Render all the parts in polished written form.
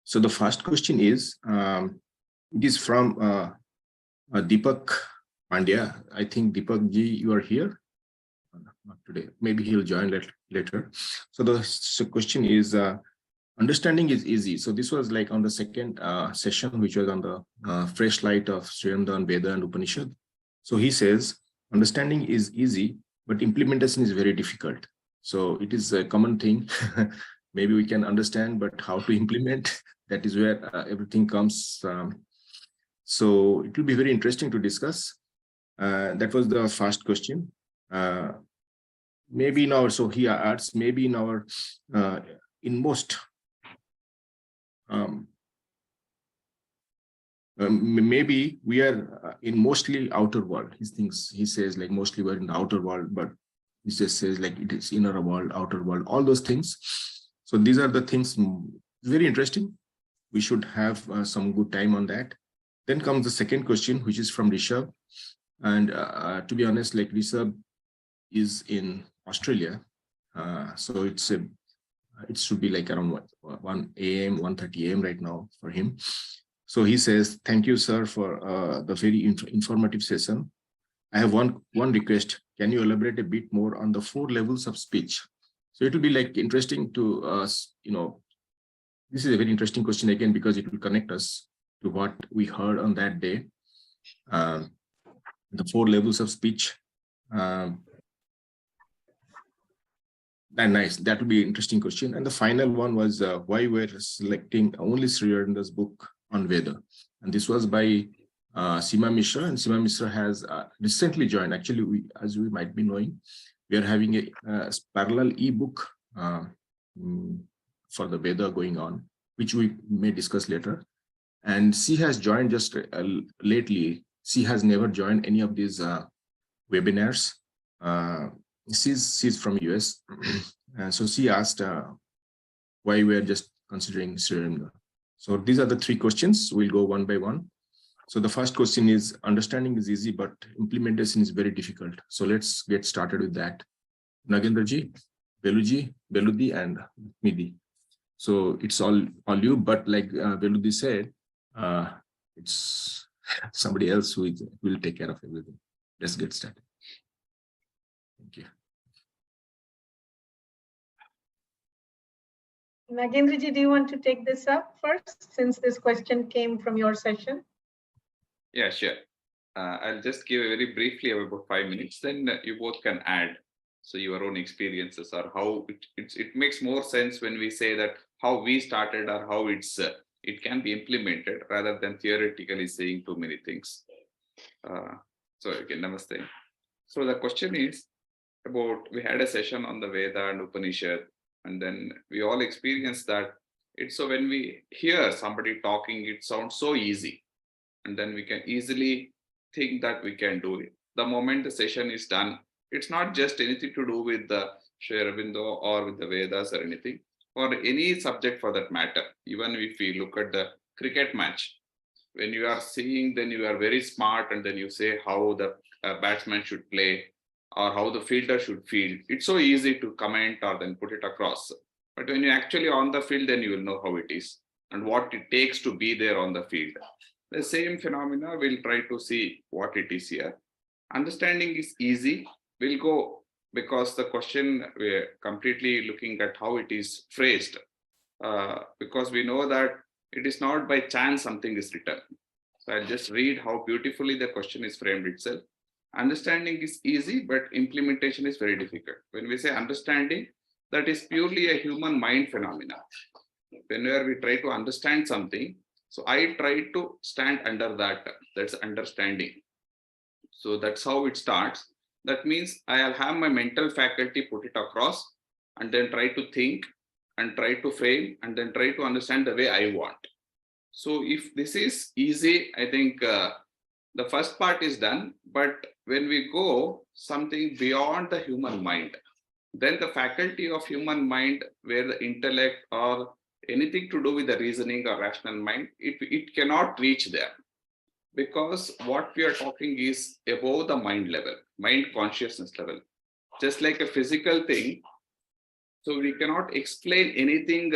So the first question is, it is from Deepak Pandya. I think Deepak ji, you are here? Not today. Maybe he'll join later. So the question is, understanding is easy. So this was like on the second session, which was on the fresh light of Srimad, Veda and Upanishad. So he says, understanding is easy, but implementation is very difficult. So it is a common thing. Maybe we can understand, but how to implement, that is where everything comes. So it will be very interesting to discuss. That was the first question. Maybe now, so he adds, maybe in our, in most, maybe we are in mostly outer world. He says like mostly we're in the outer world, but he just says like it is inner world, outer world, all those things. So these are the things, very interesting. We should have some good time on that. Then comes the second question, which is from Rishabh. And to be honest, like Rishabh is in Australia. So it should be like around 1 a.m., 1:30 a.m. right now for him. So he says, thank you, sir, for the very informative session. I have one request. Can you elaborate a bit more on the 4 levels of speech? So it will be like interesting to us, this is a very interesting question again, because it will connect us to what we heard on that day. The 4 levels of speech. Nice. That will be an interesting question. And the final one was why we're selecting only Sri Aurobindo's book on Veda. And this was by Seema Mishra. And Seema Mishra has recently joined. Actually, as we might be knowing, we are having a parallel ebook for the Veda going on, which we may discuss later. And she has joined just lately. She has never joined any of these webinars. She's from US. And so she asked why we're just considering Sri Aurobindo. So these are the 3 questions. We'll go one by one. So the first question is, understanding is easy, but implementation is very difficult. So let's get started with that. Nagendra ji, Beloo and Midi. So it's all you, but like Beloo said, it's somebody else who will take care of everything. Let's get started. Thank you. Nagendra ji, do you want to take this up first, since this question came from your session? Yeah, sure. I'll just give very briefly about 5 minutes, then you both can add so your own experiences or how it makes more sense when we say that how we started or how it can be implemented rather than theoretically saying too many things. So again, namaste. So the question is about, we had a session on the Veda and Upanishad, and then we all experienced that so when we hear somebody talking, it sounds so easy. And then we can easily think that we can do it. The moment the session is done, it's not just anything to do with the Sri Aurobindo or with the Vedas or anything, or any subject for that matter. Even if we look at the cricket match, when you are seeing, then you are very smart, and then you say how the batsman should play or how the fielder should field. It's so easy to comment or then put it across. But when you're actually on the field, then you will know how it is and what it takes to be there on the field. The same phenomena, we'll try to see what it is here. Understanding is easy. We'll go, because the question, we're completely looking at how it is phrased, because we know that it is not by chance something is written. So I'll just read how beautifully the question is framed itself. Understanding is easy, but implementation is very difficult. When we say understanding, that is purely a human mind phenomena. Whenever we try to understand something, so I try to stand under that. That's understanding. So that's how it starts. That means I'll have my mental faculty put it across, and then try to think and try to frame and then try to understand the way I want. So if this is easy, I think the first part is done. But when we go something beyond the human mind, then the faculty of human mind, where the intellect or anything to do with the reasoning or rational mind, it cannot reach there, because what we are talking is above the mind level, mind consciousness level, just like a physical thing. So we cannot explain anything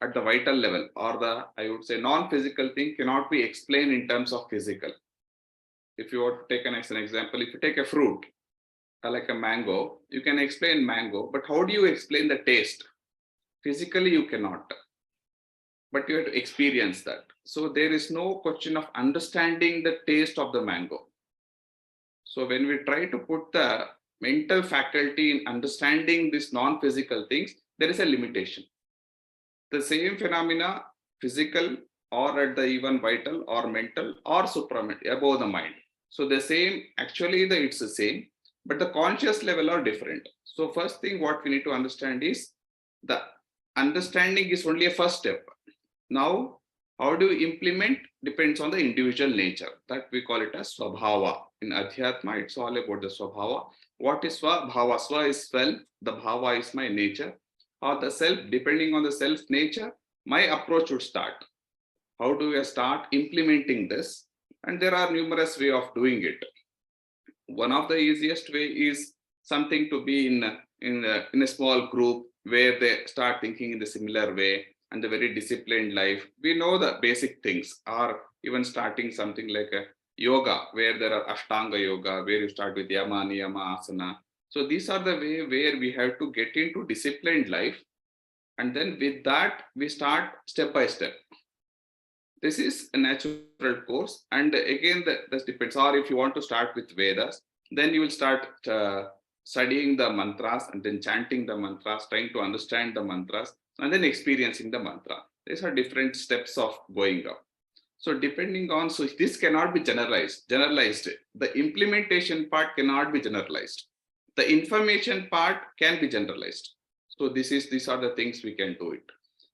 at the vital level, or the, I would say, non-physical thing cannot be explained in terms of physical. If you were to take an example, if you take a fruit, like a mango, you can explain mango, but how do you explain the taste? Physically, you cannot, but you have to experience that. So there is no question of understanding the taste of the mango. So when we try to put the mental faculty in understanding these non-physical things, there is a limitation. The same phenomena, physical or at the even vital or mental or supramental, above the mind. So the same, actually it's the same, but the conscious level are different. So first thing what we need to understand is the understanding is only a first step. Now, how do we implement depends on the individual nature. That we call it as swabhava. In Adhyatma, it's all about the swabhava. What is swabhava? Swa is self, the bhava is my nature, or the self. Depending on the self nature, my approach would start. How do we start implementing this? And there are numerous ways of doing it. One of the easiest way is something to be in a small group where they start thinking in the similar way and the very disciplined life. We know the basic things, or even starting something like a yoga, where there are Ashtanga yoga, where you start with yama, niyama, asana. So these are the way where we have to get into disciplined life. And then with that, we start step by step. This is a natural course. And again, that depends. Or if you want to start with Vedas, then you will start studying the mantras and then chanting the mantras, trying to understand the mantras, and then experiencing the mantra. These are different steps of going up. So depending on, so this cannot be generalized. The implementation part cannot be generalized. The information part can be generalized. So these are the things we can do it.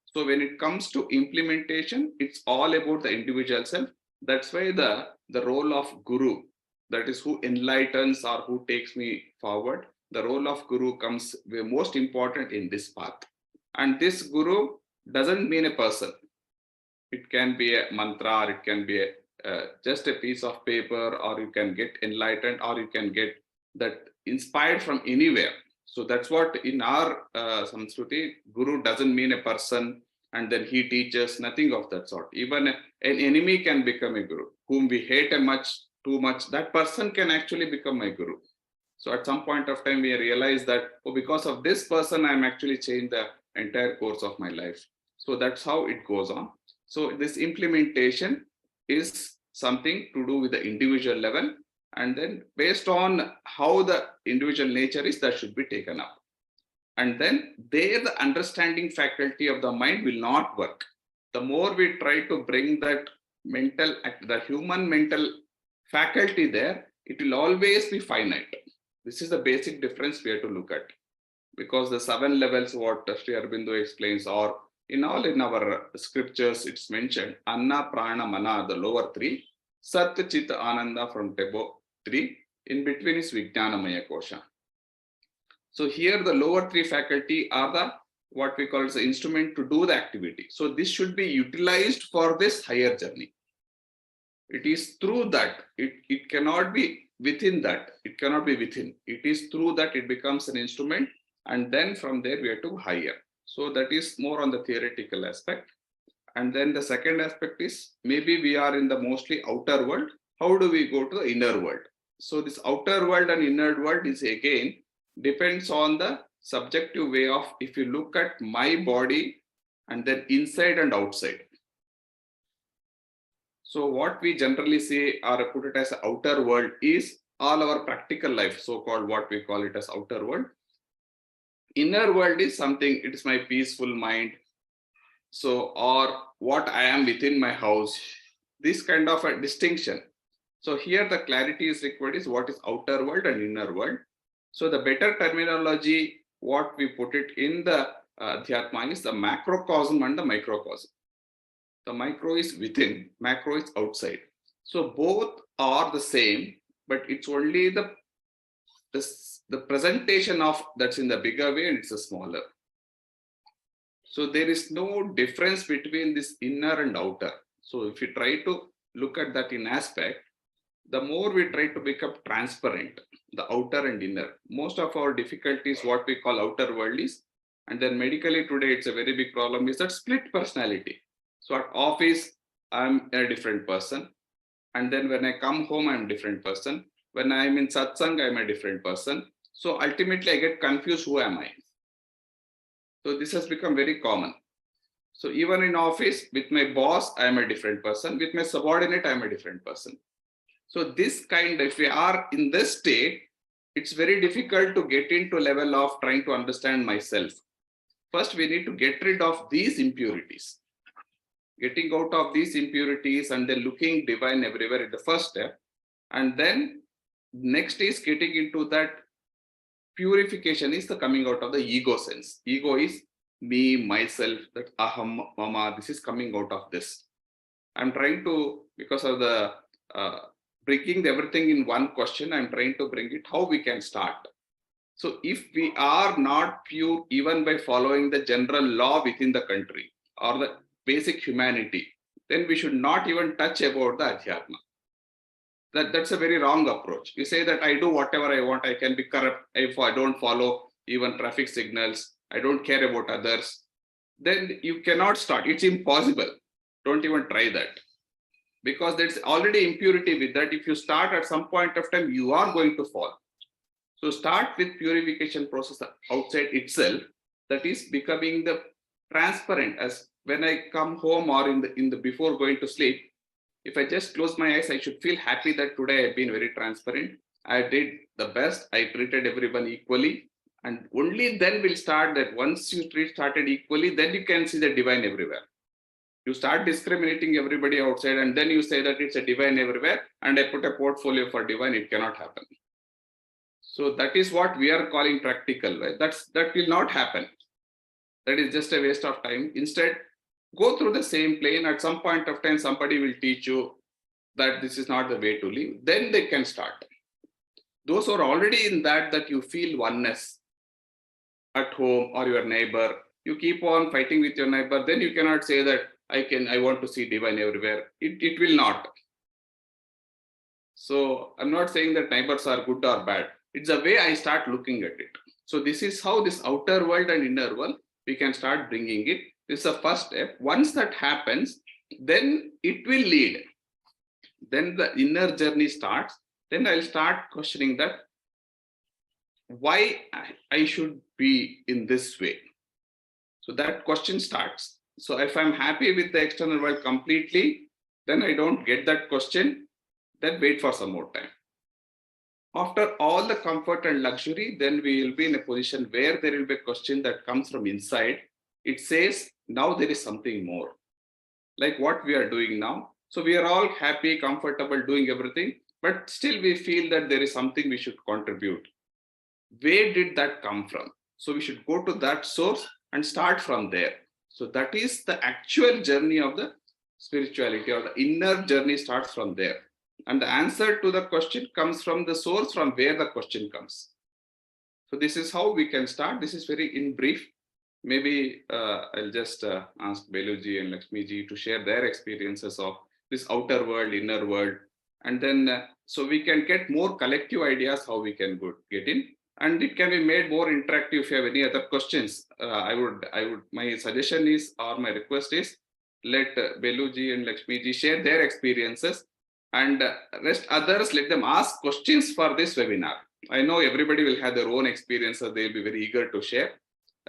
So when it comes to implementation, it's all about the individual self. That's why the role of guru, that is who enlightens or who takes me forward, the role of guru comes most important in this path. And this guru doesn't mean a person. It can be a mantra, or it can be just a piece of paper, or you can get enlightened, or you can get that inspired from anywhere. So that's what in our Samskruti, guru doesn't mean a person and then he teaches, nothing of that sort. Even an enemy can become a guru, whom we hate too much, that person can actually become my guru. So at some point of time, we realize that, oh, because of this person, I'm actually changed the entire course of my life. So that's how it goes on. So this implementation is something to do with the individual level. And then based on how the individual nature is, that should be taken up. And then there, the understanding faculty of the mind will not work. The more we try to bring that the human mental faculty there, it will always be finite. This is the basic difference we have to look at. Because the 7 levels, what Sri Aurobindo explains, or in our scriptures, it's mentioned, Anna, Prana, Mana, the lower 3, Sat, Chit, Ananda from Tebo 3, in between is Vijnanamaya Kosha. So here the lower 3 faculty are the what we call as the instrument to do the activity. So this should be utilized for this higher journey. It is through that, it cannot be within that, it cannot be within. It is through that it becomes an instrument, and then from there we have to higher. So that is more on the theoretical aspect. And then the second aspect is, maybe we are in the mostly outer world. How do we go to the inner world? So this outer world and inner world is again depends on the subjective way of, if you look at my body and then inside and outside. So what we generally say or put it as outer world is all our practical life, so-called what we call it as outer world. Inner world is something, it is my peaceful mind. So, or what I am within my house, this kind of a distinction. So here the clarity is required is what is outer world and inner world. So the better terminology, what we put it in the Adhyatma is the macrocosm and the microcosm. The micro is within, macro is outside. So both are the same, but it's only the presentation of that's in the bigger way and it's a smaller. So there is no difference between this inner and outer. So if you try to look at that in aspect, the more we try to become transparent, the outer and inner. Most of our difficulties, what we call outer world is And then medically today, it's a very big problem is that split personality. So at office, I'm a different person. And then when I come home, I'm a different person. When I'm in satsang, I'm a different person. So ultimately, I get confused, who am I? So this has become very common. So even in office, with my boss, I'm a different person. With my subordinate, I'm a different person. So this kind, if we are in this state, it's very difficult to get into level of trying to understand myself. First, we need to get rid of these impurities. Getting out of these impurities and then looking divine everywhere is the first step. And then next is getting into that purification is the coming out of the ego sense. Ego is me, myself, that aham, mama, this is coming out of this. I'm trying to, because of the bringing everything in one question, I'm trying to bring it how we can start. So if we are not pure, even by following the general law within the country or the basic humanity, then we should not even touch about the Adhyatma. That's a very wrong approach. You say that I do whatever I want, I can be corrupt if I don't follow even traffic signals, I don't care about others, then you cannot start. It's impossible. Don't even try that. Because there's already impurity with that. If you start at some point of time, you are going to fall. So start with purification process outside itself, that is becoming the transparent. As when I come home or in the before going to sleep, if I just close my eyes, I should feel happy that today I've been very transparent. I did the best. I treated everyone equally. And only then we'll start that once you started equally, then you can see the divine everywhere. You start discriminating everybody outside and then you say that it's a divine everywhere and I put a portfolio for divine, it cannot happen. So that is what we are calling practical, right? That will not happen. That is just a waste of time. Instead, go through the same plane. At some point of time, somebody will teach you that this is not the way to live. Then they can start. Those who are already in that you feel oneness at home or your neighbor, you keep on fighting with your neighbor, then you cannot say that I want to see divine everywhere. It will not. So I'm not saying that neighbors are good or bad. It's the way I start looking at it. So this is how this outer world and inner world, we can start bringing it. This is the first step. Once that happens, then it will lead. Then the inner journey starts. Then I'll start questioning that why I should be in this way. So that question starts. So if I'm happy with the external world completely, then I don't get that question, then wait for some more time. After all the comfort and luxury, then we will be in a position where there will be a question that comes from inside. It says, now there is something more, like what we are doing now. So we are all happy, comfortable, doing everything, but still we feel that there is something we should contribute. Where did that come from? So we should go to that source and start from there. So that is the actual journey of the spirituality, or the inner journey starts from there. And the answer to the question comes from the source from where the question comes. So this is how we can start. This is very in brief. Maybe I'll just ask Beloo and Lakshmiji to share their experiences of this outer world, inner world. And then so we can get more collective ideas how we can get in. And it can be made more interactive. If you have any other questions, I would. My suggestion is, or my request is, let Beloo and Lakshmiji share their experiences, and rest others, let them ask questions for this webinar. I know everybody will have their own experiences. They'll be very eager to share.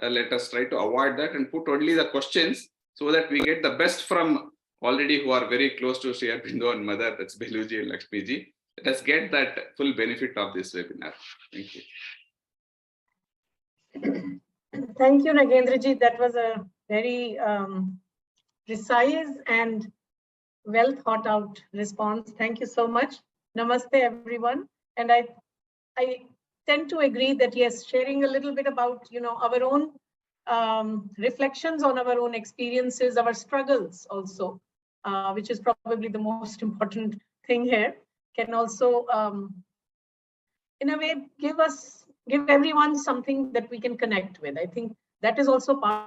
Let us try to avoid that and put only the questions so that we get the best from already who are very close to Sri Aurobindo and Mother. That's Beloo and Lakshmiji. Let us get that full benefit of this webinar. Thank you. Thank you, Nagendra. That was a very precise and well thought out response. Thank you so much. Namaste, everyone. And I tend to agree that yes, sharing a little bit about our own reflections on our own experiences, our struggles also, which is probably the most important thing here, can also in a way give everyone something that we can connect with. I think that is also part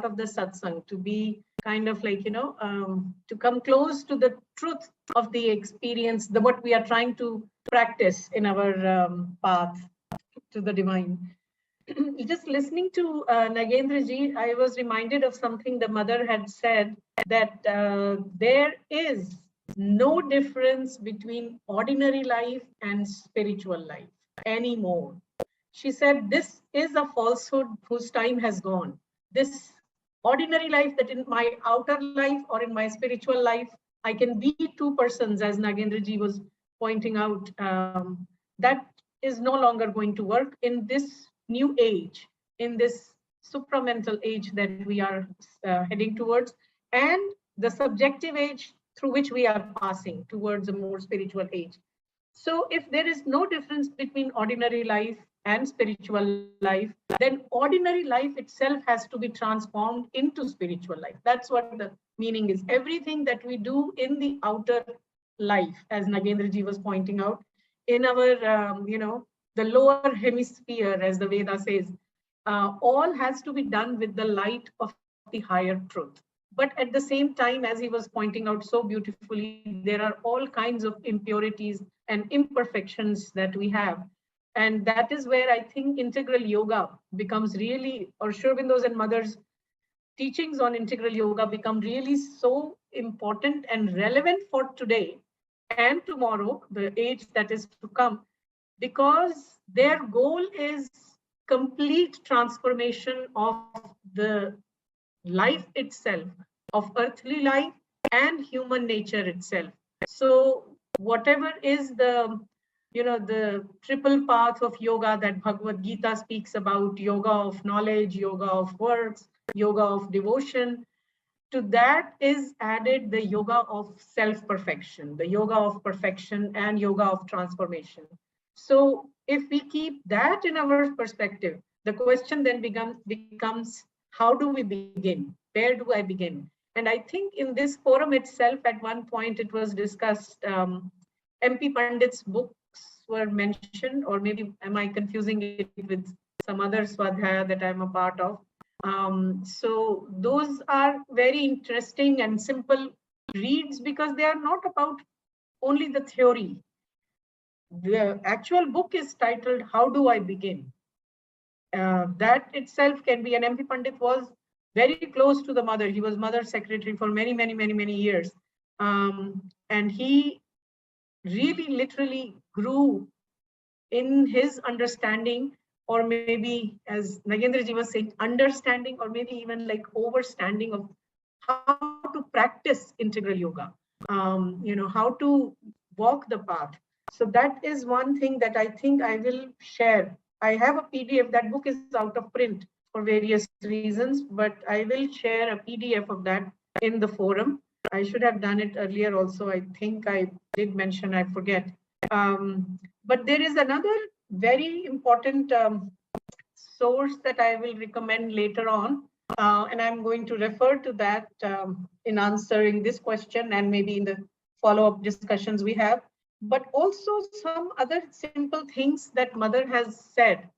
of the satsang, to be kind of like, to come close to the truth of the experience, what we are trying to practice in our path to the divine. just listening to Nagendra ji, I was reminded of something the mother had said, that there is no difference between ordinary life and spiritual life anymore. She said, this is a falsehood whose time has gone. This ordinary life, that in my outer life or in my spiritual life, I can be two persons, as Nagendra ji was pointing out. That is no longer going to work in this new age, in this supramental age that we are heading towards, and the subjective age through which we are passing towards a more spiritual age. So if there is no difference between ordinary life and spiritual life, then ordinary life itself has to be transformed into spiritual life. That's what the meaning is. Everything that we do in the outer life, as Nagendra ji was pointing out, in our, the lower hemisphere, as the Veda says, all has to be done with the light of the higher truth. But at the same time, as he was pointing out so beautifully, there are all kinds of impurities and imperfections that we have. And that is where I think integral yoga becomes really, or Sri Aurobindo's and Mother's teachings on integral yoga become really so important and relevant for today and tomorrow, the age that is to come, because their goal is complete transformation of the life itself, of earthly life and human nature itself. So whatever is the, the triple path of yoga that Bhagavad Gita speaks about, yoga of knowledge, yoga of works, yoga of devotion, to that is added the yoga of self-perfection, the yoga of perfection and yoga of transformation. So if we keep that in our perspective, the question then becomes, how do we begin? Where do I begin? And I think in this forum itself, at one point it was discussed, MP Pandit's books were mentioned, or maybe am I confusing it with some other Swadhyaya that I'm a part of? So those are very interesting and simple reads, because they are not about only the theory. The actual book is titled, How Do I Begin? That itself can be, and MP Pandit was very close to the mother. He was mother secretary for many years. And he really literally grew in his understanding, or maybe as Nagendra ji was saying, understanding, or maybe even like overstanding of how to practice integral yoga, how to walk the path. So that is one thing that I think I will share. I have a PDF. That book is out of print for various reasons, but I will share a PDF of that in the forum. I should have done it earlier also. I think I did mention, I forget. But there is another very important source that I will recommend later on. And I'm going to refer to that in answering this question and maybe in the follow-up discussions we have. But also some other simple things that Mother has said.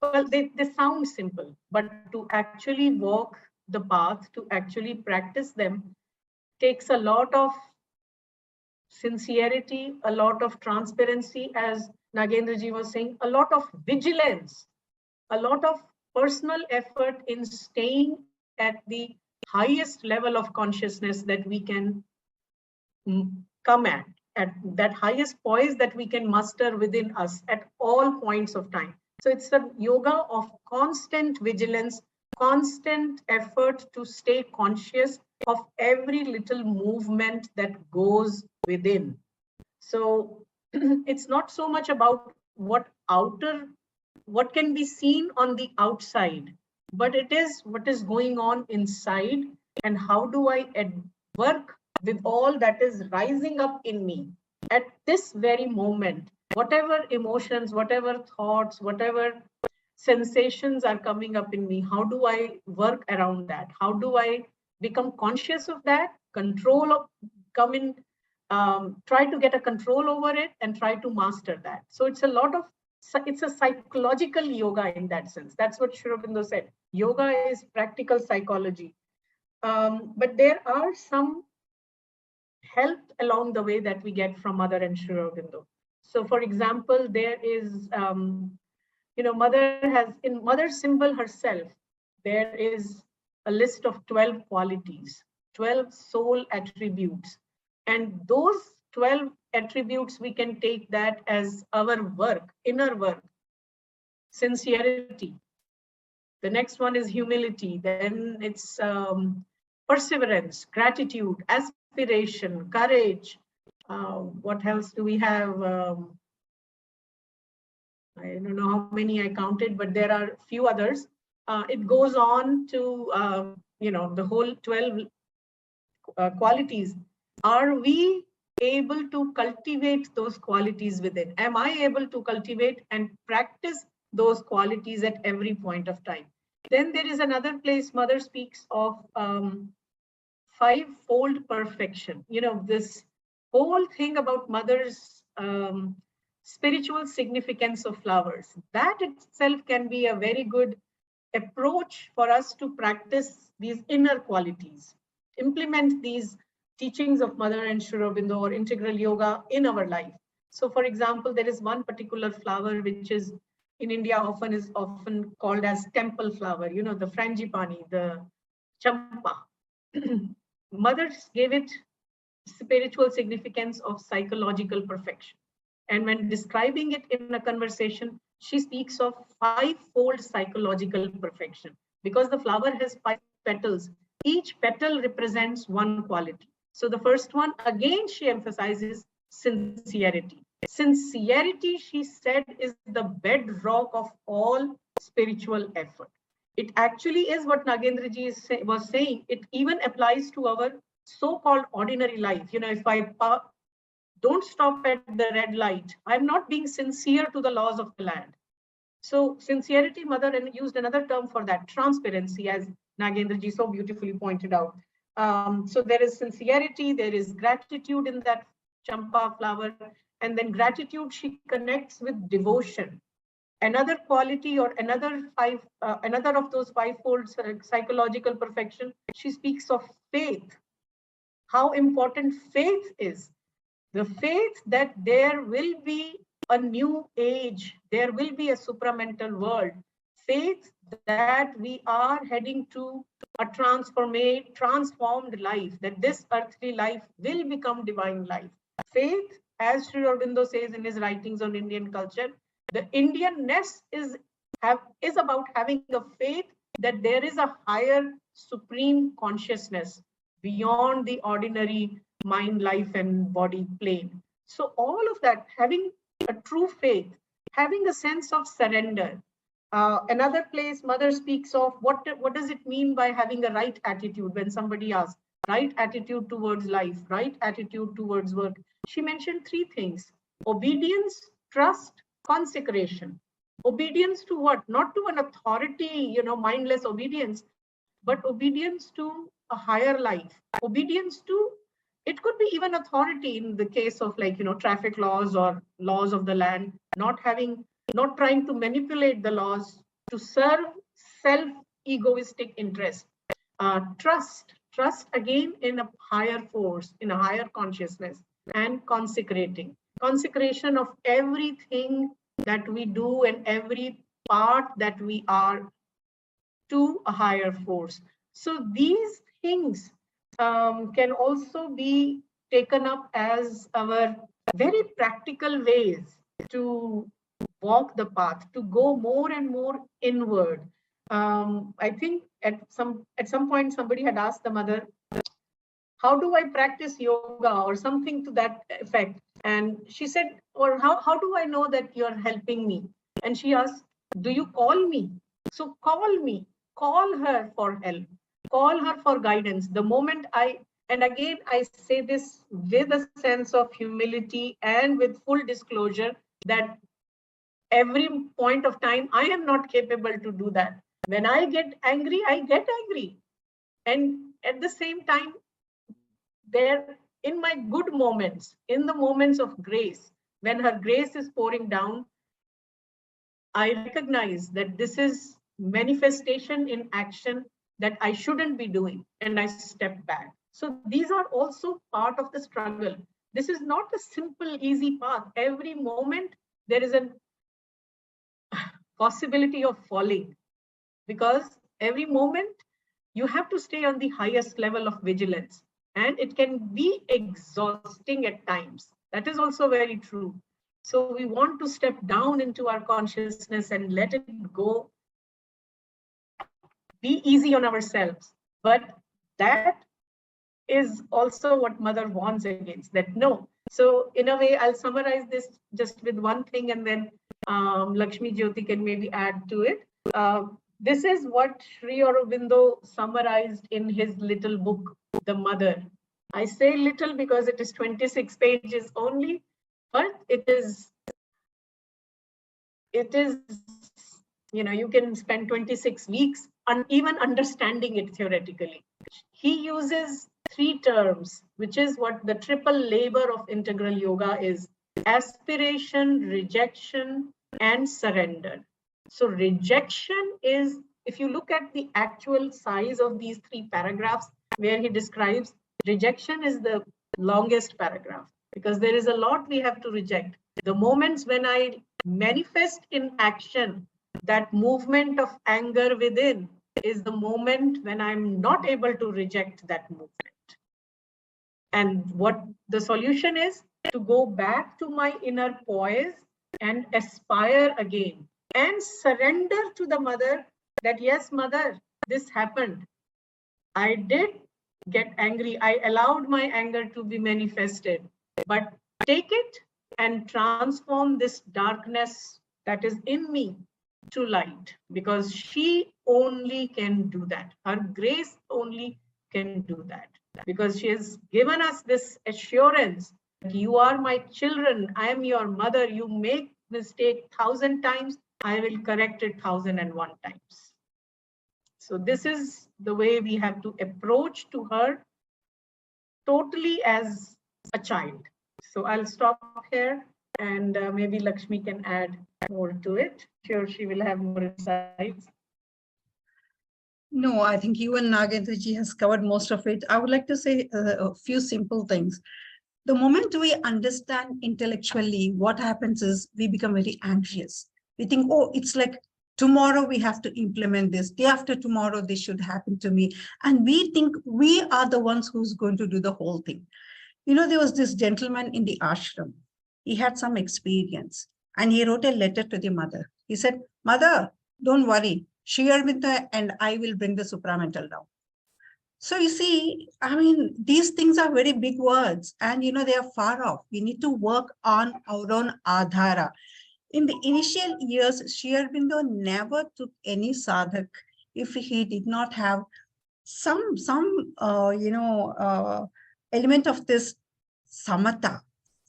Well, they sound simple, but to actually walk the path, to actually practice them, takes a lot of sincerity, a lot of transparency, as Nagendra ji was saying, a lot of vigilance, a lot of personal effort in staying at the highest level of consciousness that we can come at that highest poise that we can muster within us at all points of time. So it's a yoga of constant vigilance, constant effort to stay conscious of every little movement that goes within. So it's not so much about what can be seen on the outside, but it is what is going on inside, and how do I work with all that is rising up in me at this very moment. Whatever emotions, whatever thoughts, whatever sensations are coming up in me, how do I work around that? How do I become conscious of that, try to get a control over it and try to master that. So it's a psychological yoga in that sense. That's what Sri Aurobindo said. Yoga is practical psychology. But there are some help along the way that we get from Mother and Sri Aurobindo. So for example, there is, mother symbol herself, there is a list of 12 qualities, 12 soul attributes. And those 12 attributes, we can take that as our work, inner work. Sincerity. The next one is humility. Then it's perseverance, gratitude, aspiration, courage. What else do we have? I don't know how many I counted, but there are a few others. It goes on to, the whole 12 qualities. Are we able to cultivate those qualities within? Am I able to cultivate and practice those qualities at every point of time? Then there is another place Mother speaks of five-fold perfection. This whole thing about Mother's spiritual significance of flowers, that itself can be a very good approach for us to practice these inner qualities, implement these teachings of Mother and Aurobindo or integral yoga in our life. So for example, there is one particular flower which is in India often called as temple flower, the frangipani, the champa. Mothers gave it spiritual significance of psychological perfection. And when describing it in a conversation, she speaks of five-fold psychological perfection. Because the flower has 5 petals, each petal represents one quality. So the first one, again, she emphasizes sincerity. Sincerity, she said, is the bedrock of all spiritual effort. It actually is what Nagendra ji was saying. It even applies to our so-called ordinary life. If I don't stop at the red light, I'm not being sincere to the laws of the land. So sincerity, Mother used another term for that, transparency, as Nagendra ji so beautifully pointed out. So there is sincerity, there is gratitude in that champa flower, and then gratitude she connects with devotion. Another quality or another of those five-fold psychological perfection, she speaks of faith. How important faith is. The faith that there will be a new age, there will be a supramental world. Faith that we are heading to a transformed life, that this earthly life will become divine life. Faith, as Sri Aurobindo says in his writings on Indian culture, the Indianness is about having a faith that there is a higher supreme consciousness beyond the ordinary mind, life, and body plane. So all of that, having a true faith, having a sense of surrender. Another place Mother speaks of what does it mean by having a right attitude when somebody asks, right attitude towards life, right attitude towards work. She mentioned 3 things: obedience, trust, consecration. Obedience to what? Not to an authority, mindless obedience, but obedience to a higher life. Obedience to, it could be even authority in the case of traffic laws or laws of the land, not trying to manipulate the laws to serve self-egoistic interest. Trust again in a higher force, in a higher consciousness, and consecration of everything that we do and every part that we are to a higher force. So these things can also be taken up as our very practical ways to walk the path, to go more and more inward. I think at some point somebody had asked the Mother, how do I practice yoga or something to that effect? And she said, or how do I know that you're helping me? And she asked, do you call me? So call me, call her for help, call her for guidance. The moment and again, I say this with a sense of humility and with full disclosure that every point of time, I am not capable to do that. When I get angry, I get angry. And at the same time, there in my good moments, in the moments of grace, when her grace is pouring down, I recognize that this is manifestation in action that I shouldn't be doing, and I step back. So these are also part of the struggle. This is not a simple, easy path. Every moment there is a possibility of falling, because every moment you have to stay on the highest level of vigilance, and it can be exhausting at times. That is also very true. So we want to step down into our consciousness and let it go, be easy on ourselves. But that is also what mother warns against, that no. So in a way, I'll summarize this just with one thing, and then Lakshmijyothi can maybe add to it. This is what Sri Aurobindo summarized in his little book, The Mother. I say little because it is 26 pages only, but it is, you can spend 26 weeks on even understanding it theoretically. He uses 3 terms, which is what the triple labor of integral yoga is: aspiration, rejection, and surrender. So rejection is, if you look at the actual size of these 3 paragraphs where he describes, rejection is the longest paragraph, because there is a lot we have to reject. The moments when I manifest in action that movement of anger within is the moment when I'm not able to reject that movement. And what the solution is, to go back to my inner poise and aspire again and surrender to the mother that, yes, mother, this happened. I did get angry. I allowed my anger to be manifested, but take it and transform this darkness that is in me to light, because she only can do that. Her grace only can do that, because she has given us this assurance that you are my children, I am your mother. You make mistake 1,000 times, I will correct it 1,001 times. So this is the way we have to approach to her, totally as a child. So I'll stop here, and maybe Lakshmi can add more to it. Sure, she will have more insights. No, I think you and Nagendra ji has covered most of it. I would like to say a few simple things. The moment we understand intellectually, what happens is we become very anxious. We think, oh, it's like tomorrow we have to implement this. Day after tomorrow, this should happen to me. And we think we are the ones who's going to do the whole thing. There was this gentleman in the ashram. He had some experience and he wrote a letter to the mother. He said, Mother, don't worry. Share with her and I will bring the supramental down. So you see, these things are very big words and, they are far off. We need to work on our own adhara. In the initial years, Sri Aurobindo never took any sadhak if he did not have some element of this samatha.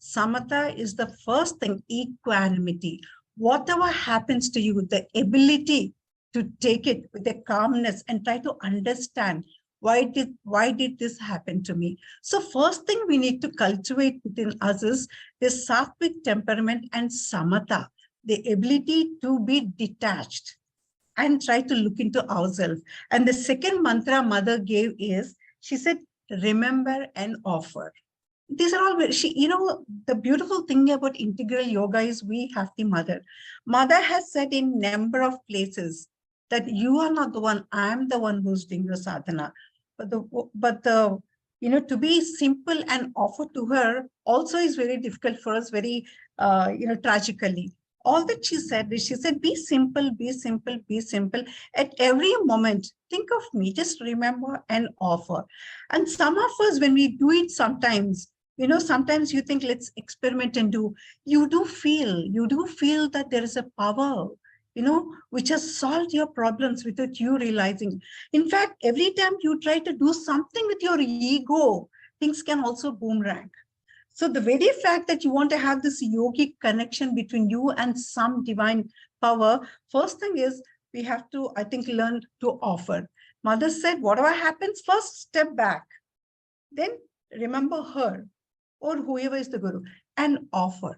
Samatha is the first thing, equanimity. Whatever happens to you, the ability to take it with a calmness and try to understand why did this happen to me. So first thing we need to cultivate within us is this sattvic temperament and samatha, the ability to be detached and try to look into ourselves. And the second mantra mother gave is, she said, remember and offer. These are all, the beautiful thing about integral yoga is we have the mother. Mother has said in number of places that you are not the one, I am the one who's doing the sadhana. But to be simple and offer to her also is very difficult for us, very, tragically. All that she said is, she said, be simple, be simple, be simple. At every moment, think of me, just remember and offer. And some of us, when we do it sometimes, sometimes you think, let's experiment and do. You do feel that there is a power, which has solved your problems without you realizing. In fact, every time you try to do something with your ego, things can also boomerang. So the very fact that you want to have this yogic connection between you and some divine power, first thing is we have to, I think, learn to offer. Mother said, whatever happens, first step back, then remember her or whoever is the guru and offer.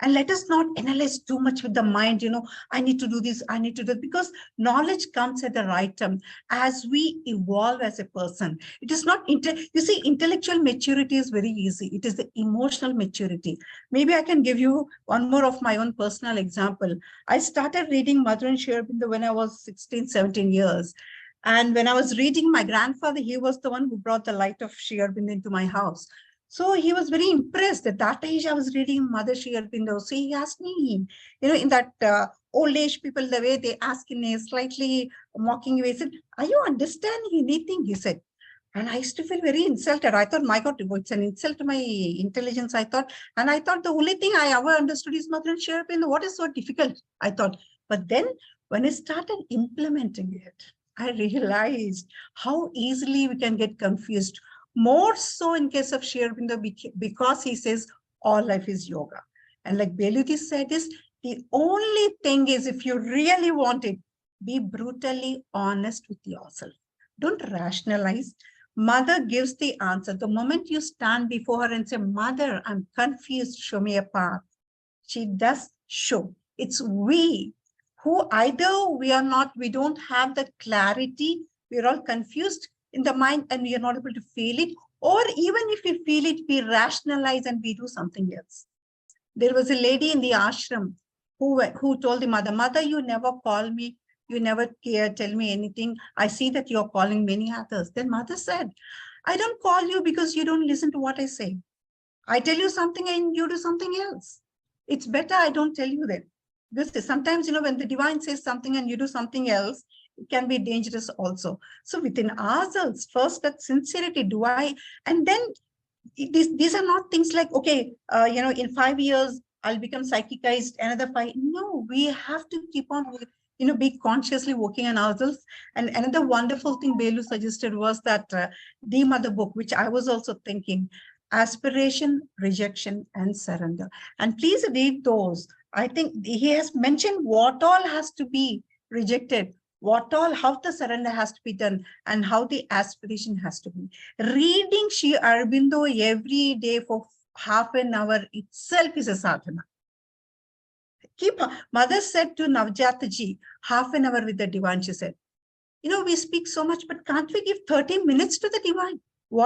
And let us not analyze too much with the mind, I need to do this, I need to do it, because knowledge comes at the right time as we evolve as a person. It is not, you see, intellectual maturity is very easy. It is the emotional maturity. Maybe I can give you one more of my own personal example. I started reading Mother and Sri Aurobindo when I was 16, 17 years. And when I was reading, my grandfather, he was the one who brought the light of Sri Aurobindo into my house. So he was very impressed. At that age, I was reading Mother Sri Aurobindo. So he asked me, in that old age people, the way they ask in a slightly mocking way, he said, are you understanding anything? He said. And I used to feel very insulted. I thought, my God, it's an insult to my intelligence, I thought. And I thought the only thing I ever understood is Mother and Sri Aurobindo. What is so difficult? I thought. But then when I started implementing it, I realized how easily we can get confused. More so in case of Sri Aurobindo, because he says all life is yoga. And like Beloo said, is the only thing is, if you really want it, be brutally honest with yourself. Don't rationalize. Mother gives the answer. The moment you stand before her and say, Mother, I'm confused, show me a path, she does show. It's we who either we don't have the clarity, we're all confused in the mind and we are not able to feel it, or even if we feel it, we rationalize and we do something else. There was a lady in the ashram who told the mother, Mother, you never call me, you never tell me anything. I see that you're calling many others. Then mother said, I don't call you because you don't listen to what I say. I tell you something and you do something else. It's better I don't tell you that. Because sometimes, when the divine says something and you do something else, it can be dangerous also. So within ourselves, first that sincerity, and then these are not things like, okay, in 5 years, I'll become psychicized, another 5. No, we have to keep on, be consciously working on ourselves. And another wonderful thing Beloo suggested was that the mother book, which I was also thinking, aspiration, rejection, and surrender. And please read those. I think he has mentioned what all has to be rejected, how the surrender has to be done, and how the aspiration has to be. Reading Sri Aurobindo every day for half an hour itself is a sadhana. Mother said to Nagendra ji, half an hour with the divine, she said, we speak so much, but can't we give 30 minutes to the divine?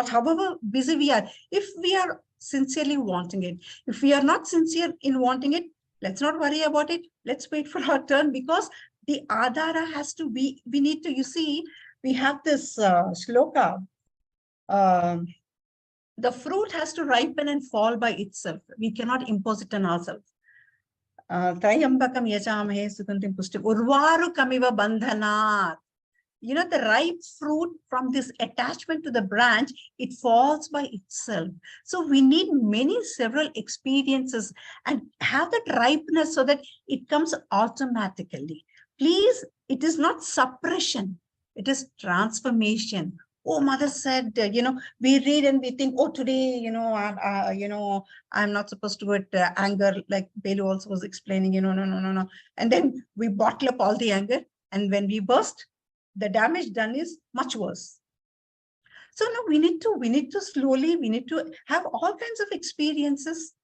However busy we are, if we are sincerely wanting it. If we are not sincere in wanting it, let's not worry about it. Let's wait for our turn, because the adhara has to be, we need to, we have this shloka, the fruit has to ripen and fall by itself. We cannot impose it on ourselves. Trayambakam yajamahe sugantim pushtim urvaru kamiva bandhanat. The ripe fruit from this attachment to the branch, it falls by itself. So we need several experiences and have that ripeness so that it comes automatically. Please, it is not suppression. It is transformation. Oh, mother said, we read and we think, oh, today, I'm not supposed to get anger, like Beloo also was explaining, no. And then we bottle up all the anger. And when we burst, the damage done is much worse. So now we need to slowly, we need to have all kinds of experiences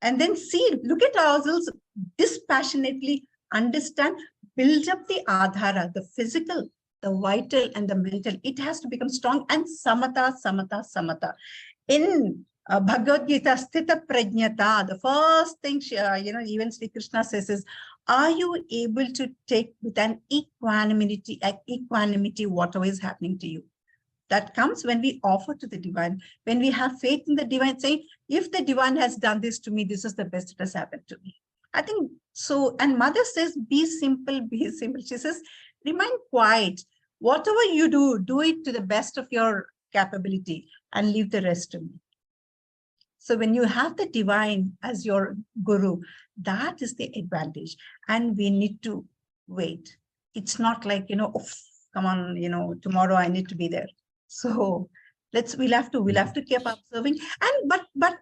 and then look at ourselves dispassionately, understand, build up the adhara, the physical, the vital and the mental. It has to become strong, and samatha. In Bhagavad Gita, sthita prajnata, the first thing, even Sri Krishna says is, are you able to take with an equanimity whatever is happening to you? That comes when we offer to the divine, when we have faith in the divine, saying, if the divine has done this to me, this is the best that has happened to me. I think so. And mother says, be simple, be simple. She says, remain quiet. Whatever you do it to the best of your capability and leave the rest to me. So when you have the divine as your guru, that is the advantage. And we need to wait. It's not like, come on, tomorrow I need to be there. So we'll have to keep observing. And but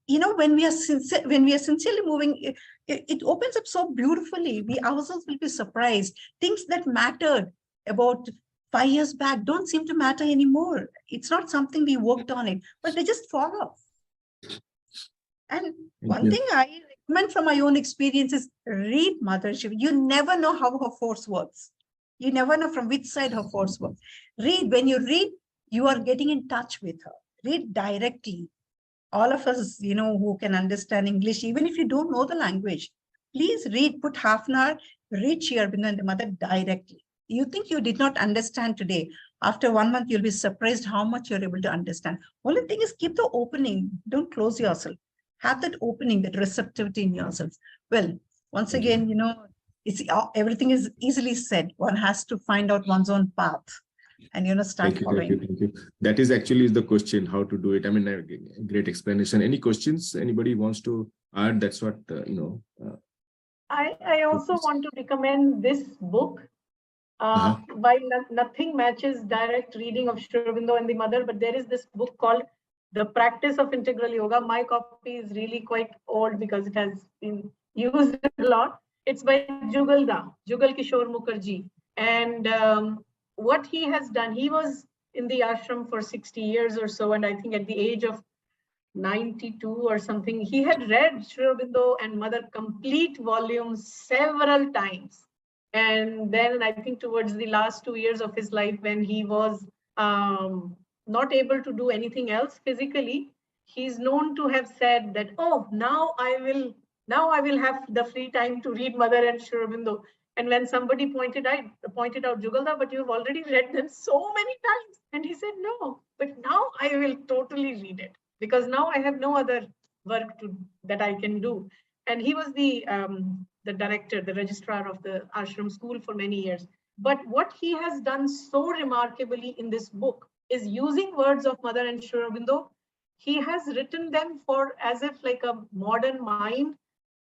when we are sincerely moving, it opens up so beautifully. We ourselves will be surprised. Things that mattered about 5 years back don't seem to matter anymore. It's not something we worked on it, but they just fall off. And one thing I recommend from my own experiences, read Mother Shiva. You never know how her force works. You never know from which side her force works. Read. When you read, you are getting in touch with her. Read directly. All of us, who can understand English, even if you don't know the language, please read, put half an hour, read Sri Aurobindo and the Mother directly. You think you did not understand today. After 1 month, you'll be surprised how much you're able to understand. Only thing is keep the opening. Don't close yourself. Have that opening, that receptivity in yourself. Well, once again, it's everything is easily said. One has to find out one's own path and start following. Thank you. That is actually the question, how to do it. I mean, a great explanation. Any questions anybody wants to add? That's what I also want to recommend this book. While nothing matches direct reading of Sri Aurobindo and the Mother, but there is this book called The Practice of Integral Yoga. My copy is really quite old because it has been used a lot. It's by Jugal Kishore Mukherjee. And what he has done, he was in the ashram for 60 years or so, and I think at the age of 92 or something, he had read Sri Aurobindo and Mother complete volumes several times. And then I think towards the last 2 years of his life, when he was not able to do anything else physically, he's known to have said that, oh, now I will have the free time to read Mother and Sri Aurobindo. And when somebody pointed out, Jugalda, but you've already read them so many times. And he said, no, but now I will totally read it, because now I have no other work that I can do. And he was the director, the registrar of the ashram school for many years. But what he has done so remarkably in this book is using words of Mother and Sri Aurobindo. He has written them for as if like a modern mind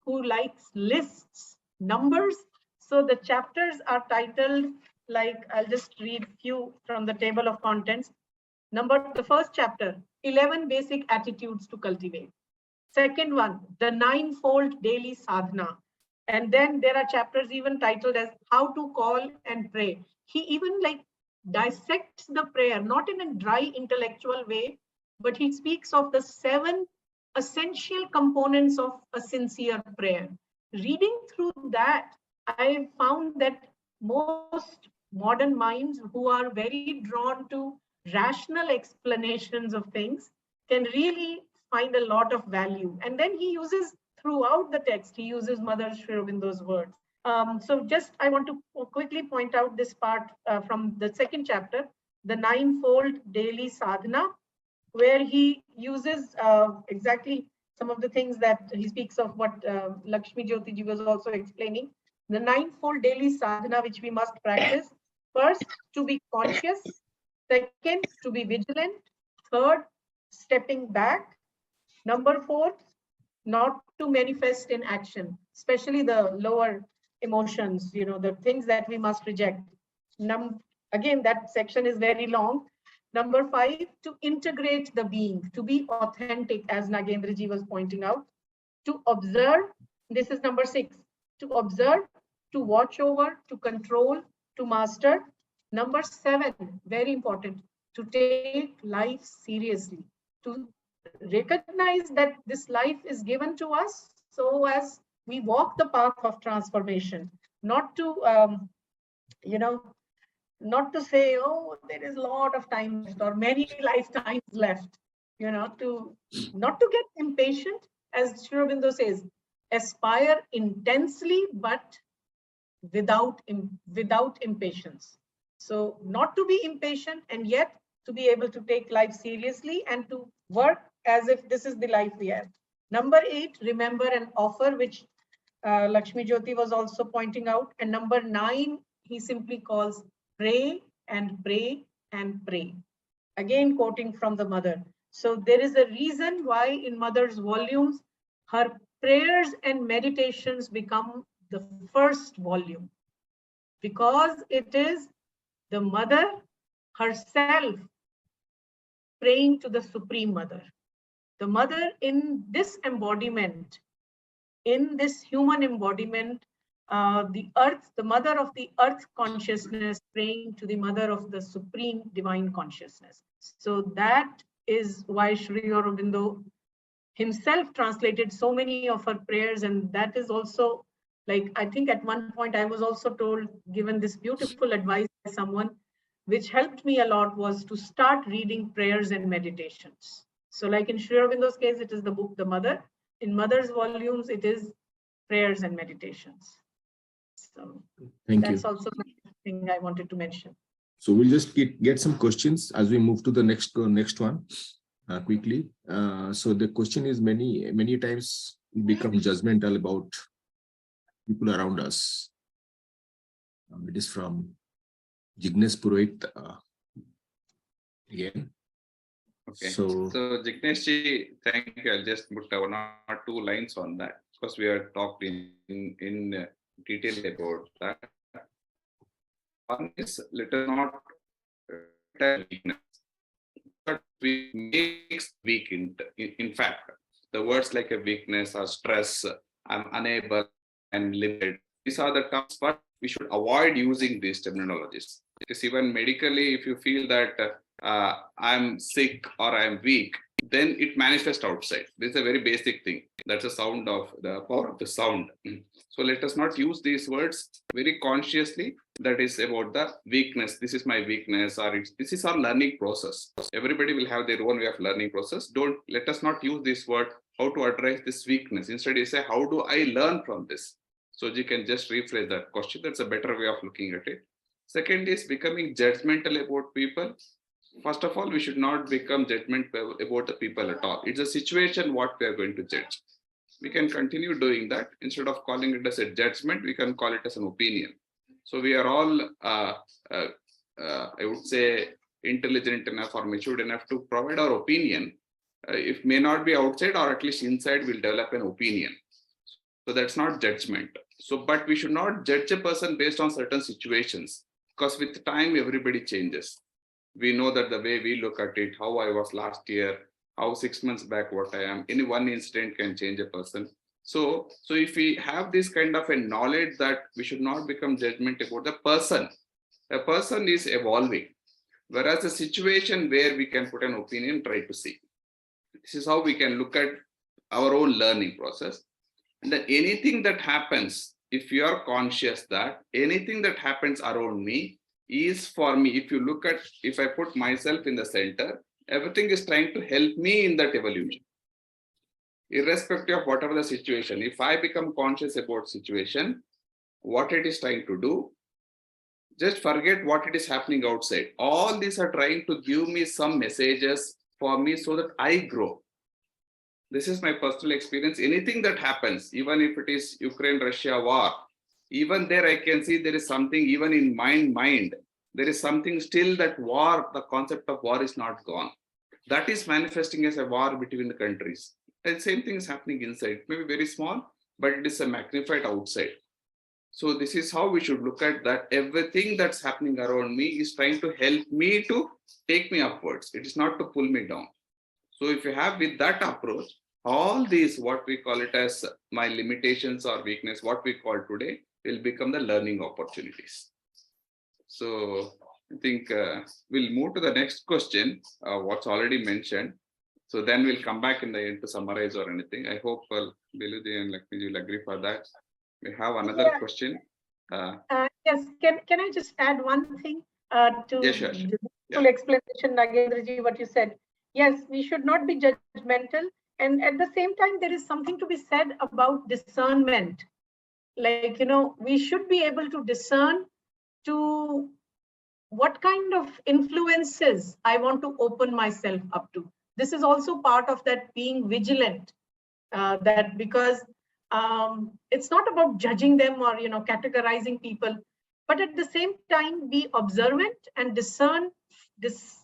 who likes lists, numbers. So the chapters are titled, like, I'll just read a few from the table of contents. The first chapter, 11 basic attitudes to cultivate. Second one, the ninefold daily sadhana. And then there are chapters even titled as how to call and pray. He even like dissects the prayer, not in a dry intellectual way, but he speaks of the 7 essential components of a sincere prayer. Reading through that, I found that most modern minds who are very drawn to rational explanations of things can really find a lot of value. And then he uses throughout the text, he uses Mother Sri Aurobindo's words. So just I want to quickly point out this part from the second chapter, the ninefold daily sadhana, where he uses exactly some of the things that he speaks of what Lakshmijyothi Ji was also explaining. The ninefold daily sadhana which we must practice. First, to be conscious. Second, to be vigilant. Third, stepping back. Number 4, not to manifest in action, especially the lower emotions, the things that we must reject. Again, that section is very long. Number 5, to integrate the being, to be authentic, as Nagendra Ji was pointing out. To observe, this is number 6, to observe, to watch over, to control, to master. Number 7, very important, to take life seriously, to recognize that this life is given to us so as we walk the path of transformation, not to not to say, oh, there is a lot of time left or many lifetimes left, not to get impatient. As Sri Aurobindo says, aspire intensely but without impatience. So not to be impatient, and yet to be able to take life seriously and to work as if this is the life we have. Number 8, remember and offer, which Lakshmijyothi was also pointing out. And number 9, he simply calls pray and pray and pray. Again, quoting from the Mother. So there is a reason why in Mother's volumes, her prayers and meditations become the first volume, because it is the Mother herself praying to the Supreme Mother. The Mother in this embodiment, in this human embodiment, the earth, the Mother of the earth consciousness praying to the Mother of the Supreme Divine Consciousness. So that is why Sri Aurobindo himself translated so many of her prayers. And that is also, like, I think at one point I was also told, given this beautiful advice by someone, which helped me a lot, was to start reading prayers and meditations. So like in Sri Aurobindo's case, it is the book, The Mother. In Mother's volumes, it is prayers and meditations. So that's also something I wanted to mention. So we'll just get some questions as we move to the next one quickly. So the question is, many times we become judgmental about people around us. It is from Jignesh Purohit again. Okay. So Jignesh ji, thank you. I'll just put 1 or 2 lines on that, because we are talked in detail about that. One is, let us not weakness, but we makes weak. In fact, the words like a weakness or stress, I'm unable and limited, these are the terms, but we should avoid using these terminologies. Because even medically, if you feel that I'm sick or I'm weak, then it manifests outside. This is a very basic thing. That's the sound of the power of the sound. So let us not use these words very consciously. That is about the weakness. This is my weakness, or this is our learning process. Everybody will have their own way of learning process. Let us not use this word, how to address this weakness. Instead, you say, how do I learn from this? So you can just rephrase that question. That's a better way of looking at it. Second is becoming judgmental about people. First of all, we should not become judgmental about the people at all. It's a situation what we are going to judge. We can continue doing that. Instead of calling it as a judgment, we can call it as an opinion. So we are all, I would say, intelligent enough or matured enough to provide our opinion. If may not be outside, or at least inside, we'll develop an opinion. So that's not judgment. So, but we should not judge a person based on certain situations, because with time, everybody changes. We know that the way we look at it, how I was last year, how 6 months back, what I am, any one incident can change a person. So if we have this kind of a knowledge that we should not become judgmental about the person, a person is evolving, whereas a situation where we can put an opinion, try to see. This is how we can look at our own learning process. And that anything that happens, if you are conscious that anything that happens around me is for me, if I put myself in the center, everything is trying to help me in that evolution. Irrespective of whatever the situation, if I become conscious about situation, what it is trying to do, just forget what it is happening outside. All these are trying to give me some messages for me so that I grow. This is my personal experience. Anything that happens, even if it is Ukraine-Russia war, even there I can see there is something, even in my mind, there is something still that war, the concept of war is not gone. That is manifesting as a war between the countries. And same thing is happening inside. It may be very small, but it is a magnified outside. So this is how we should look at that. Everything that's happening around me is trying to help me to take me upwards. It is not to pull me down. So if you have with that approach, all these, what we call it as my limitations or weakness, what we call today, will become the learning opportunities. So I think we'll move to the next question, what's already mentioned. So then we'll come back in the end to summarize or anything. I hope Beloo and Lakshmi will agree for that. We have another question. Yes, can I just add one thing to the full explanation, Nagendra, what you said? Yes, we should not be judgmental. And at the same time, there is something to be said about discernment. Like, we should be able to discern to what kind of influences I want to open myself up to. This is also part of that being vigilant, that because it's not about judging them or, categorizing people, but at the same time, be observant and discern this,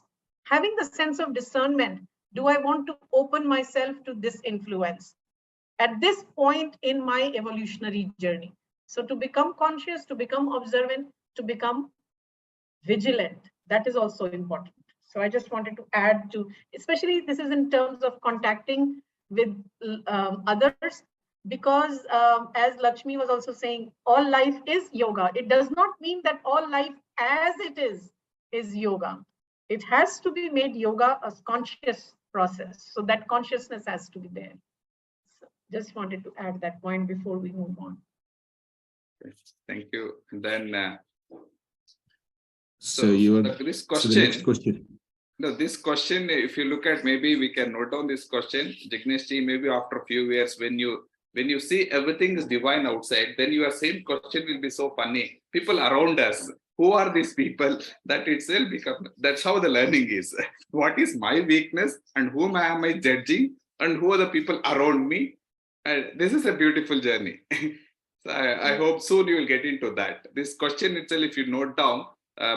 having the sense of discernment. Do I want to open myself to this influence at this point in my evolutionary journey? So to become conscious, to become observant, to become vigilant, that is also important. So I just wanted to add to, especially this is in terms of contacting with others, because as Lakshmi was also saying, all life is yoga. It does not mean that all life as it is yoga. It has to be made yoga, a conscious process. So that consciousness has to be there. So just wanted to add that point before we move on. Thank you. Then So you this so the next question. question. No, this question, if you look at, maybe we can note down this question, Jignesh ji, maybe after a few years, when you see everything is divine outside, then your same question will be so funny. People around us, who are these people? That itself becomes, that's how the learning is. What is my weakness and whom am I judging and who are the people around me? And this is a beautiful journey. So I hope soon you will get into that. This question itself, if you note down,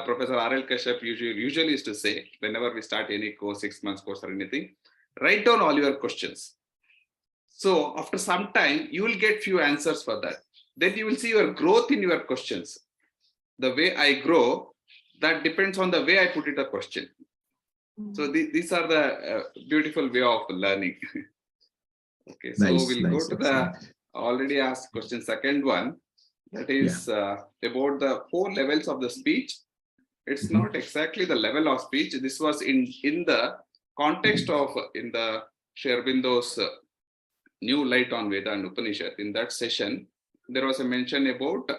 Professor R.L. Kashyap usually used to say, whenever we start any course, 6 months course or anything, write down all your questions. So after some time, you will get few answers for that. Then you will see your growth in your questions. The way I grow, that depends on the way I put it a question. So these are the beautiful way of learning. Okay, so we'll go to the already asked question, second one. That is about the 4 levels of the speech. It's not exactly the level of speech. This was in the context of in the Sri Aurobindo's New Light on Veda and Upanishad. In that session, there was a mention about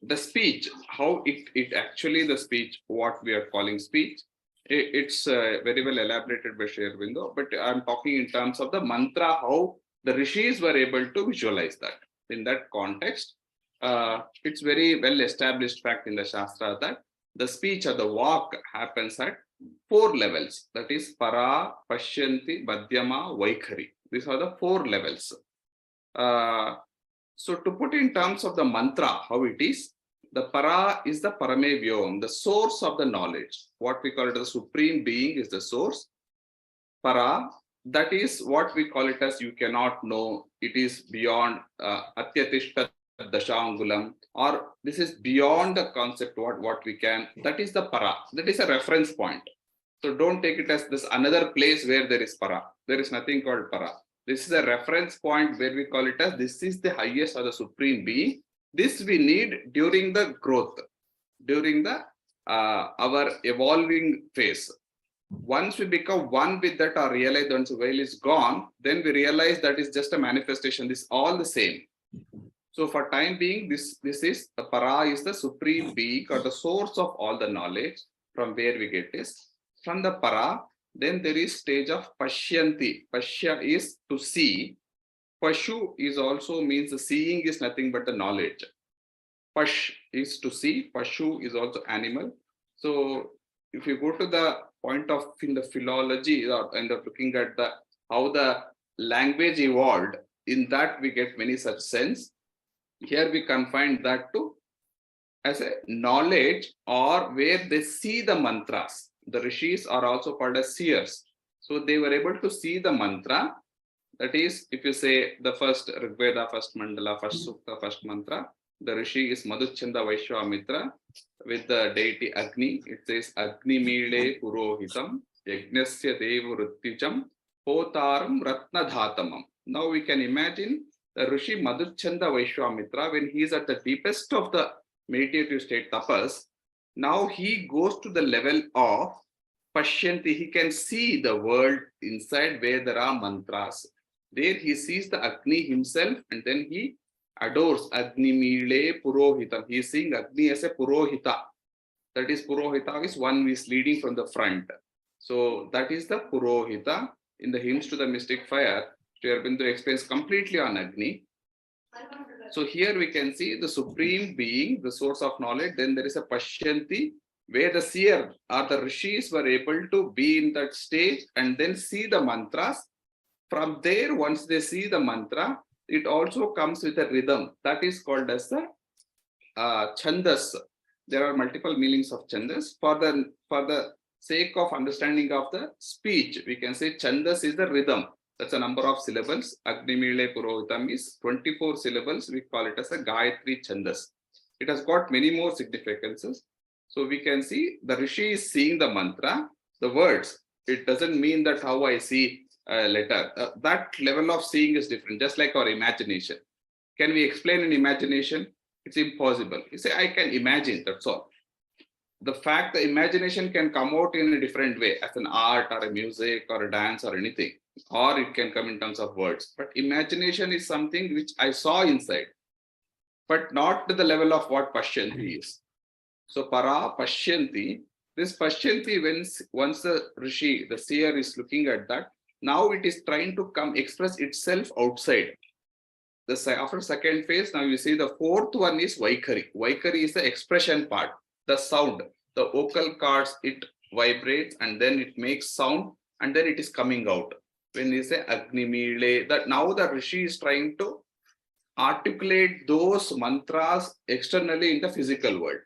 the speech, how it actually the speech, what we are calling speech. It's very well elaborated by Sri Aurobindo, but I'm talking in terms of the mantra, how the rishis were able to visualize that. In that context, it's very well established fact in the Shastra that the speech or the walk happens at 4 levels. That is para, pashyanti, madhyama, vaikhari. These are the 4 levels. So to put in terms of the mantra, how it is, the para is the parame vyom, the source of the knowledge. What we call it the supreme being is the source. Para, that is what we call it as you cannot know. It is beyond atyatishta dashangulam, or this is beyond the concept what we can. That is the para. That is a reference point. So don't take it as this another place where there is para. There is nothing called para. This is a reference point where we call it as this is the highest or the supreme being. This we need during the growth, during the our evolving phase. Once we become one with that or realize once the veil is gone, then we realize that is just a manifestation. This is all the same. So for time being, this is the para is the supreme being or the source of all the knowledge from where we get this. From the para, then there is stage of pashyanti. Pashya is to see. Pashu is also means the seeing is nothing but the knowledge. Pash is to see. Pashu is also animal. So if you go to the point of in the philology or end up looking at the how the language evolved, in that we get many such sense. Here we confine that to as a knowledge or where they see the mantras. The rishis are also called as seers. So they were able to see the mantra. That is, if you say the first Rigveda, first mandala, first sukta, first mantra, the rishi is Madhuchanda Vaishwamitra with the deity Agni. It says Agni Mile Purohitam Yagnasya Devaruttijam Hotaram Ratnadhatamam. Now we can imagine the Rishi Madhuchanda Vaishwamitra when he is at the deepest of the meditative state tapas. Now he goes to the level of Pashyanti. He can see the world inside where there are mantras. There he sees the Agni himself and then he adores Agni Mile Purohitam. He is seeing Agni as a Purohita. That is, Purohita is one who is leading from the front. So that is the Purohita. In the hymns to the mystic fire, Sri Aurobindo explains completely on Agni. So here we can see the supreme being, the source of knowledge. Then there is a Pashyanti, where the seer or the rishis were able to be in that stage and then see the mantras. From there, once they see the mantra, it also comes with a rhythm that is called as the chandas. There are multiple meanings of chandas. For the sake of understanding of the speech, we can say chandas is the rhythm. That's a number of syllables. Agni Mile Purohitam is 24 syllables. We call it as a Gayatri Chandas. It has got many more significances. So we can see the Rishi is seeing the mantra, the words. It doesn't mean that how I see a letter. That level of seeing is different, just like our imagination. Can we explain an imagination? It's impossible. You say, I can imagine, that's all. the fact the imagination can come out in a different way as an art or a music or a dance or anything, or it can come in terms of words. But imagination is something which I saw inside, but not to the level of what Pashyanti is. So para Pashyanti, this Pashyanti, once the Rishi, the seer is looking at that, now it is trying to come express itself outside. After second phase, now you see the fourth one is Vaikari. Vaikari is the expression part, the sound, the vocal cords, it vibrates and then it makes sound and then it is coming out. When you say Agnimile, that now the Rishi is trying to articulate those mantras externally in the physical world.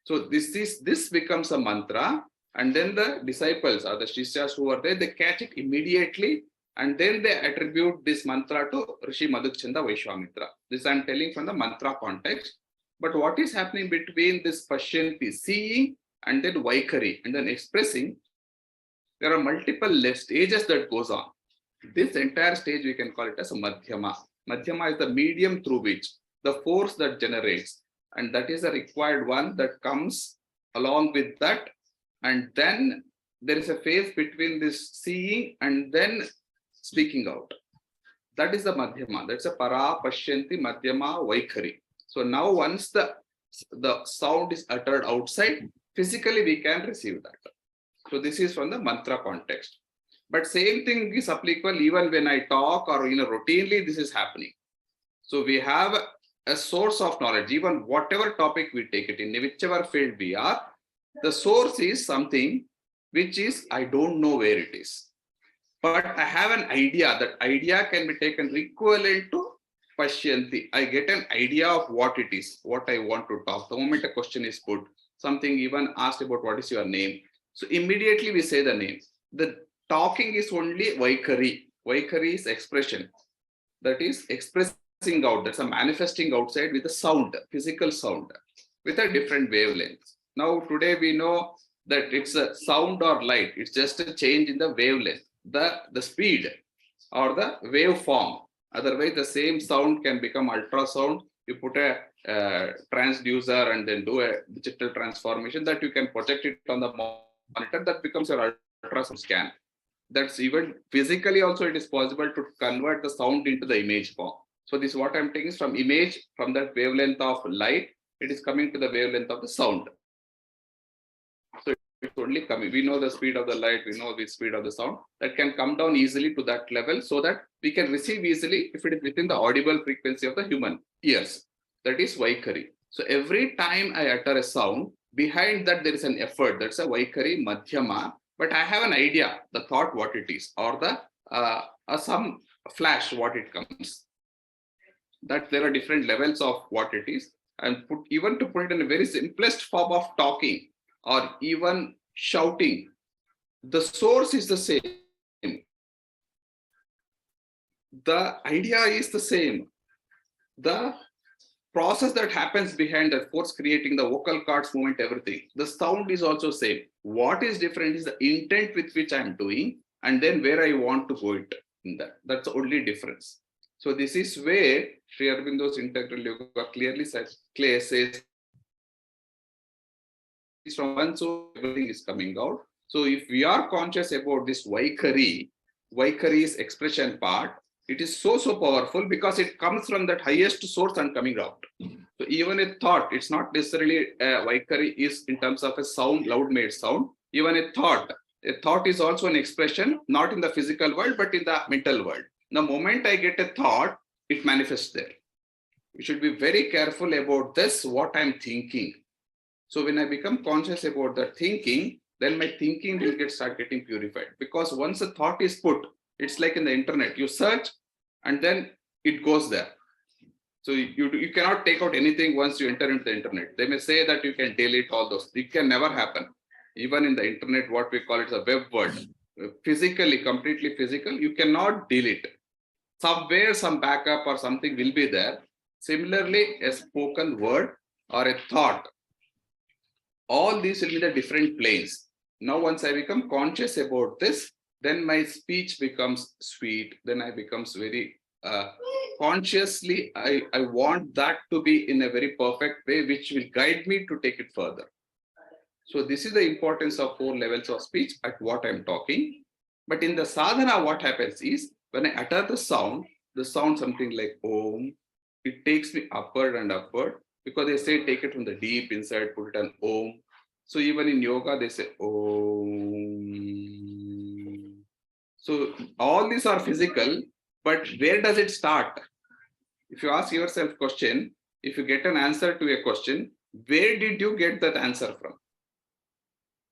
So this becomes a mantra, and then the disciples or the Shishyas who are there, they catch it immediately, and then they attribute this mantra to Rishi Madhuchanda Vaishwamitra. This I'm telling from the mantra context. But what is happening between this Pashyanti, seeing, and then Vaikari, and then expressing, there are multiple stages that goes on. This entire stage we can call it as a Madhyama. Madhyama is the medium through which the force that generates, and that is a required one that comes along with that. And then there is a phase between this seeing and then speaking out. That is the Madhyama. That's a Para, Pashyanti, Madhyama, Vaikari. So now once the sound is uttered outside, physically we can receive that. So this is from the mantra context. But same thing is applicable even when I talk or routinely this is happening. So we have a source of knowledge, even whatever topic we take it in, whichever field we are, the source is something which is, I don't know where it is. But I have an idea. That idea can be taken equivalent to Pashyanti. I get an idea of what it is, what I want to talk. The moment a question is put, something even asked about what is your name. So immediately we say the name. The talking is only Vaikari. Vaikari is expression. That is expressing out. That's a manifesting outside with a sound, physical sound, with a different wavelength. Now today we know that it's a sound or light. It's just a change in the wavelength, the speed or the waveform. Otherwise, the same sound can become ultrasound. You put a transducer and then do a digital transformation that you can project it on the monitor. That becomes your ultrasound scan. That's even physically also it is possible to convert the sound into the image form. So this what I'm taking is from image, from that wavelength of light, it is coming to the wavelength of the sound. So it's only coming. We know the speed of the light, we know the speed of the sound. That can come down easily to that level so that we can receive easily if it is within the audible frequency of the human ears. That is Vaikari. So every time I utter a sound, behind that there is an effort. That's a Vaikari Madhyama. But I have an idea, the thought what it is, or the some flash what it comes. That there are different levels of what it is, and even to put it in a very simplest form of talking or even shouting, the source is the same. The idea is the same. The process that happens behind that force creating the vocal cords movement, everything, the sound is also same. What is different is the intent with which I'm doing and then where I want to go it in that. That's the only difference. So this is where Sri Aurobindo's Integral Yoga clearly says from one source everything is coming out. So if we are conscious about this Vaikari's expression part, it is so powerful because it comes from that highest source and coming out. So even a thought, it's not necessarily Vaikari is in terms of a sound, loud made sound. Even a thought is also an expression, not in the physical world, but in the mental world. The moment I get a thought, it manifests there. We should be very careful about this, what I'm thinking. So when I become conscious about the thinking, then my thinking will start getting purified. Because once a thought is put, it's like in the internet, you search and then it goes there. So you cannot take out anything once you enter into the internet. They may say that you can delete all those. It can never happen. Even in the internet, what we call it a web world, physically, completely physical, you cannot delete. Somewhere some backup or something will be there. Similarly, a spoken word or a thought, all these will be the different planes. Now, once I become conscious about this, then my speech becomes sweet. Then I becomes very consciously, I want that to be in a very perfect way, which will guide me to take it further. So this is the importance of 4 levels of speech at what I'm talking. But in the sadhana, what happens is when I utter the sound something like Om, it takes me upward and upward, because they say take it from the deep inside, put it on Om. So even in yoga, they say Om. So all these are physical, but where does it start? If you ask yourself question, if you get an answer to a question, where did you get that answer from?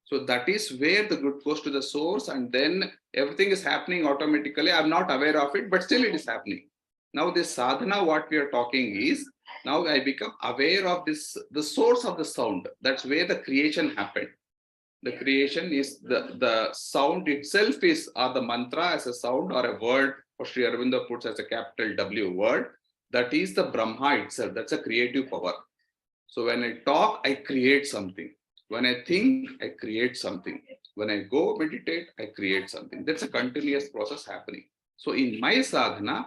So that is where the good goes to the source, and then everything is happening automatically. I'm not aware of it, but still it is happening. Now this sadhana, what we are talking is, now I become aware of this, the source of the sound. That's where the creation happened. The creation is the sound itself is, or the mantra as a sound or a word, or Sri Aurobindo puts as a capital W word, that is the Brahma itself. That's a creative power. So when I talk, I create something. When I think, I create something. When I go meditate, I create something. That's a continuous process happening. So in my sadhana,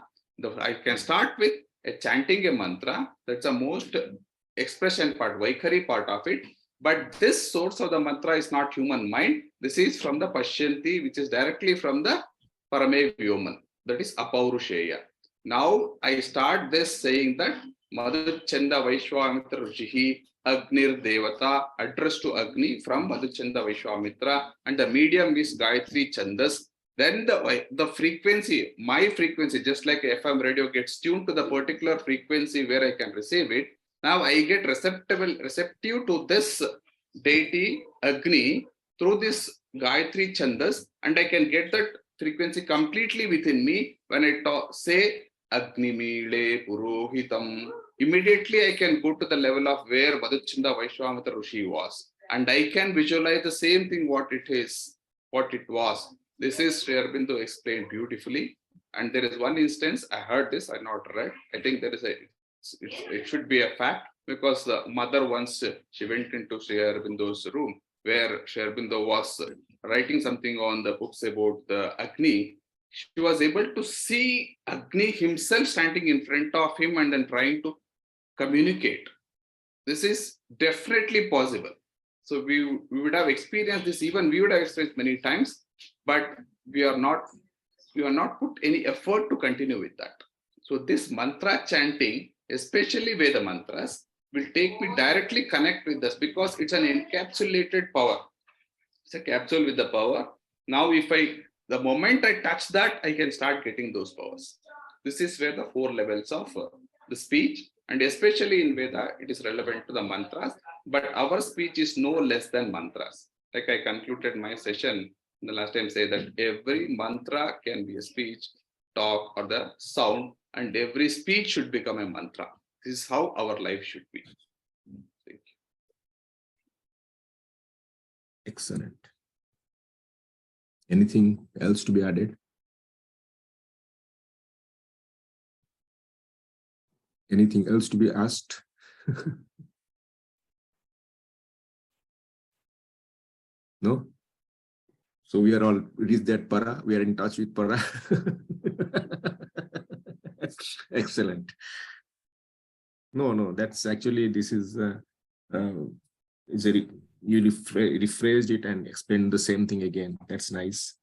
I can start with chanting a mantra. That's the most expression part, Vaikhari part of it. But this source of the mantra is not human mind. This is from the Pashyanti, which is directly from the Parame Vyoman. That is Apaurusheya. Now I start this saying that Madhuchanda Vaishwamitra Rishihi Agnir Devata, addressed to Agni from Madhuchanda Vaishwamitra, and the medium is Gayatri Chandas. Then the frequency, my frequency, just like FM radio gets tuned to the particular frequency where I can receive it. Now I get receptive to this deity Agni through this Gayatri Chandas, and I can get that frequency completely within me when I say Agni Mile Purohitam. Immediately I can go to the level of where Madhuchanda Vaishwamitra Rishi was, and I can visualize the same thing what it is, what it was. This is Sri Aurobindo explained beautifully. And there is one instance, I heard this, I not read. I think there is it should be a fact, because the mother once, she went into Sri Aurobindo's room where Sri Aurobindo was writing something on the books about the Agni. She was able to see Agni himself standing in front of him and then trying to communicate. This is definitely possible. So we would have experienced this, even we would have experienced many times, but we are not put any effort to continue with that. So this mantra chanting, especially Veda mantras, will take me directly connect with this, because it's an encapsulated power. It's a capsule with the power. Now the moment I touch that, I can start getting those powers. This is where the 4 levels of the speech, and especially in Veda, it is relevant to the mantras, but our speech is no less than mantras. Like I concluded my session the last time, say that every mantra can be a speech, talk, or the sound, and every speech should become a mantra. This is how our life should be. Thank you. Excellent. Anything else to be added? Anything else to be asked? No? So we are all reached that para. We are in touch with para. Excellent. No, that's actually, this is you rephrased it and explained the same thing again. That's nice.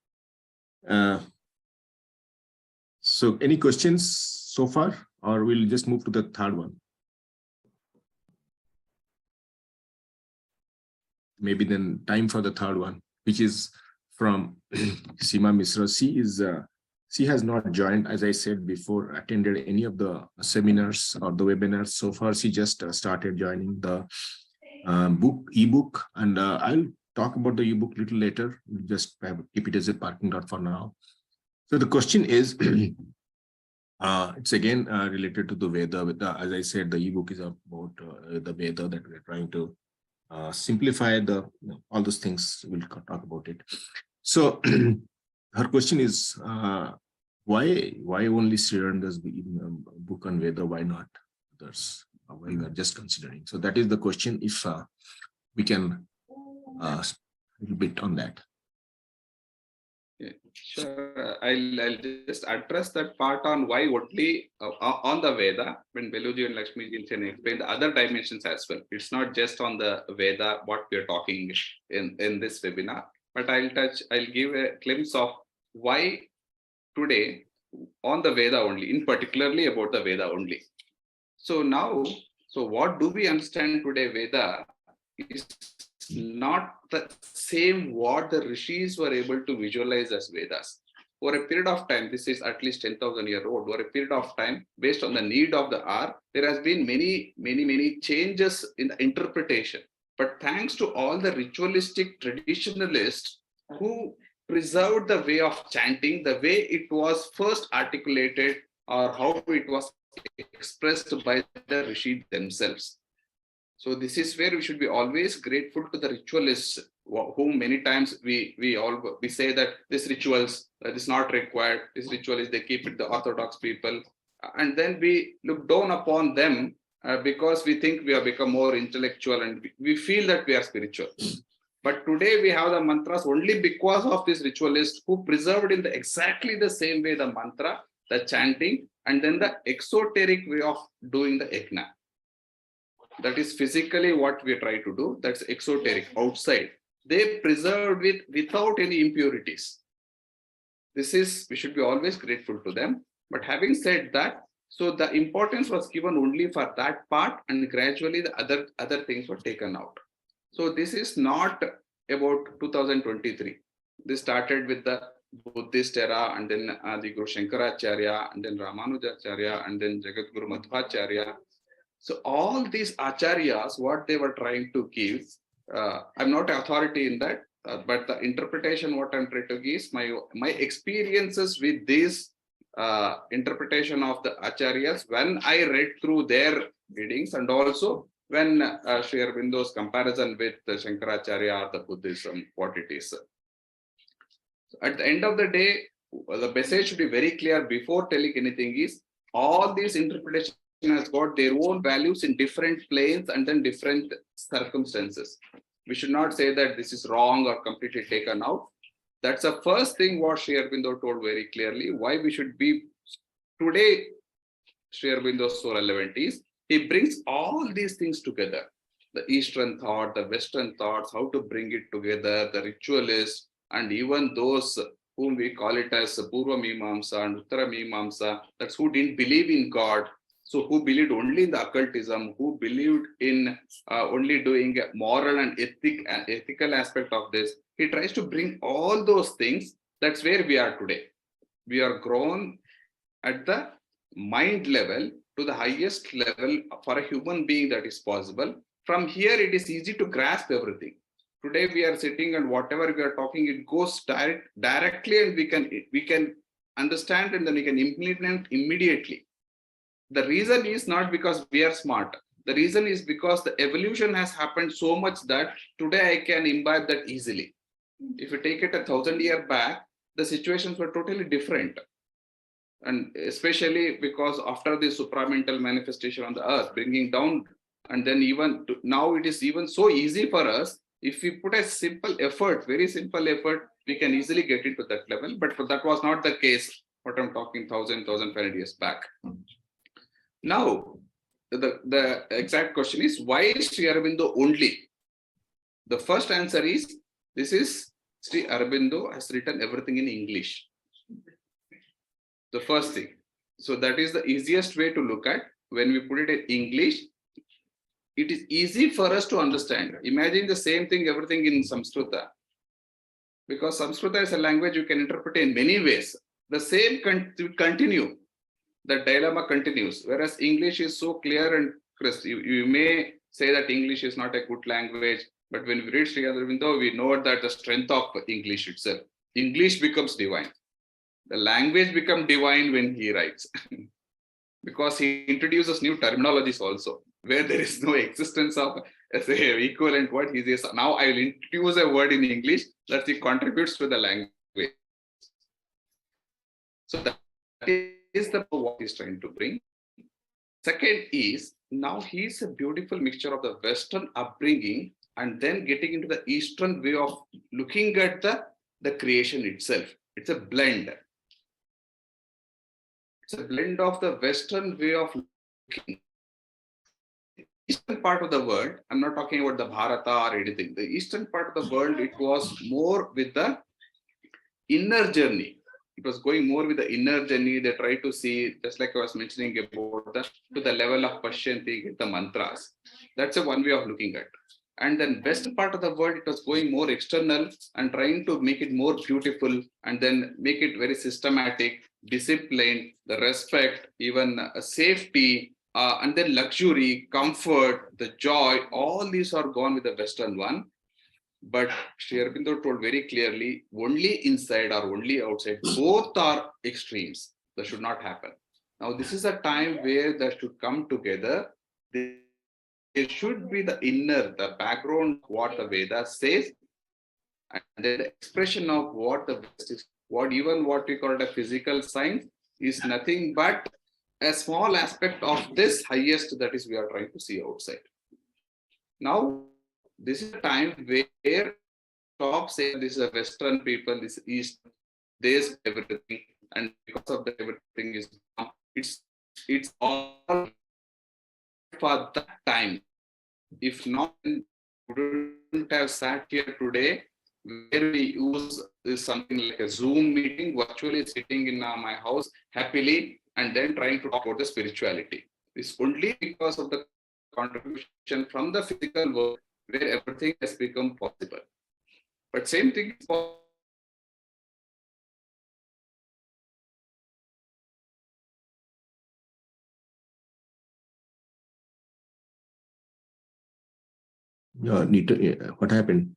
So any questions so far, or we'll just move to the third one? Maybe then time for the third one, which is from Seema Misra. She has not joined, as I said before, attended any of the seminars or the webinars so far. She just started joining the ebook, and I'll talk about the ebook a little later. We'll just keep it as a parking lot for now. So the question is, it's again related to the Veda. As I said, the ebook is about the Veda that we're trying to simplify all those things. We'll talk about it. So her question is, why only Sri Aurobindo book on Veda? Why not others? We were just considering. So that is the question. If we can a little bit on that. Yeah, sure. I'll just address that part on why only on the Veda, when Belooji and Lakshmiji explain the other dimensions as well. It's not just on the Veda what we're talking in this webinar, but I'll give a glimpse of why today on the Veda only, in particularly about the Veda only. So now, so what do we understand today? Veda is not the same what the rishis were able to visualize as Vedas. For a period of time, this is at least 10,000 years old, for a period of time, based on the need of the hour, there has been many changes in the interpretation. But thanks to all the ritualistic traditionalists who preserved the way of chanting, the way it was first articulated or how it was expressed by the rishi themselves. So this is where we should be always grateful to the ritualists, whom many times we say that this rituals is not required. This ritual is they keep it the orthodox people, and then we look down upon them because we think we have become more intellectual and we feel that we are spiritual. But today we have the mantras only because of these ritualists who preserved in exactly the same way the mantra, the chanting, and then the exoteric way of doing the yajna. That is physically what we try to do. That's exoteric, outside. They preserved without any impurities. This is, we should be always grateful to them. But having said that, so the importance was given only for that part, and gradually the other things were taken out. So this is not about 2023. This started with the Buddhist era, and then the Guru Shankaracharya, and then Ramanujacharya, and then Jagadguru Madhvacharya. So all these acharyas, what they were trying to give, I'm not an authority in that, but the interpretation what I'm trying to give is my experiences with this interpretation of the acharyas when I read through their readings, and also when Sri Aurobindo's comparison with the Shankaracharya or the Buddhism, what it is. So at the end of the day, the message should be very clear before telling anything is all these interpretations has got their own values in different planes and then different circumstances. We should not say that this is wrong or completely taken out. That's the first thing what Sri Aurobindo told very clearly. Why we should be today, Sri Aurobindo so relevant is he brings all these things together. The Eastern thought, the Western thoughts, how to bring it together, the ritualists, and even those whom we call it as Purva Mimamsa and Uttara Mimamsa, that's who didn't believe in God. So who believed only in the occultism, who believed in only doing moral and ethical aspect of this. He tries to bring all those things. That's where we are today. We are grown at the mind level to the highest level for a human being that is possible. From here, it is easy to grasp everything. Today we are sitting and whatever we are talking, it goes directly, and we can understand and then we can implement immediately. The reason is not because we are smart. The reason is because the evolution has happened so much that today I can imbibe that easily. If you take it 1,000 years back, the situations were totally different. And especially because after the supramental manifestation on the earth, bringing down, and then even now it is even so easy for us. If we put a simple effort, very simple effort, we can easily get into that level. But that was not the case, what I'm talking 1,500 years back. Now, the exact question is, why Sri Aurobindo only? The first answer is, this is Sri Aurobindo has written everything in English. The first thing. So that is the easiest way to look at. When we put it in English, it is easy for us to understand. Imagine the same thing, everything in Samskrita. Because Samskrita is a language you can interpret in many ways. The same continue. The dilemma continues, whereas English is so clear and crisp. You may say that English is not a good language, but when we read Sri Aurobindo, we know that the strength of English itself. English becomes divine. The language becomes divine when he writes, because he introduces new terminologies also, where there is no existence of say equivalent word. He says, now I will introduce a word in English that he contributes to the language. So that is the what he's trying to bring. Second is, now he's a beautiful mixture of the Western upbringing and then getting into the Eastern way of looking at the creation itself. It's a blend. It's a blend of the Western way of looking. Eastern part of the world, I'm not talking about the Bharata or anything. The eastern part of the world, it was more with the inner journey. It was going more with the inner journey. They try to see, just like I was mentioning about to the level of Pashyanti, get the mantras. That's a one way of looking at. And then western part of the world, it was going more external and trying to make it more beautiful and then make it very systematic, disciplined, the respect, even safety, and then luxury, comfort, the joy, all these are gone with the Western one. But Sri Aurobindo told very clearly, only inside or only outside, both are extremes. That should not happen. Now, this is a time where that should come together. There should be the inner, the background, what the Vedas says, and then the expression of what the West is, what we call the physical science is nothing but a small aspect of this highest that is we are trying to see outside. Now, this is a time where stop saying this is a Western people, this East, this everything, and because of that everything is it's all for that time. If not, we wouldn't have sat here today where we use something like a Zoom meeting, virtually sitting in my house happily and then trying to talk about the spirituality. It's only because of the contribution from the physical world where everything has become possible. But same thing is possible. What happened?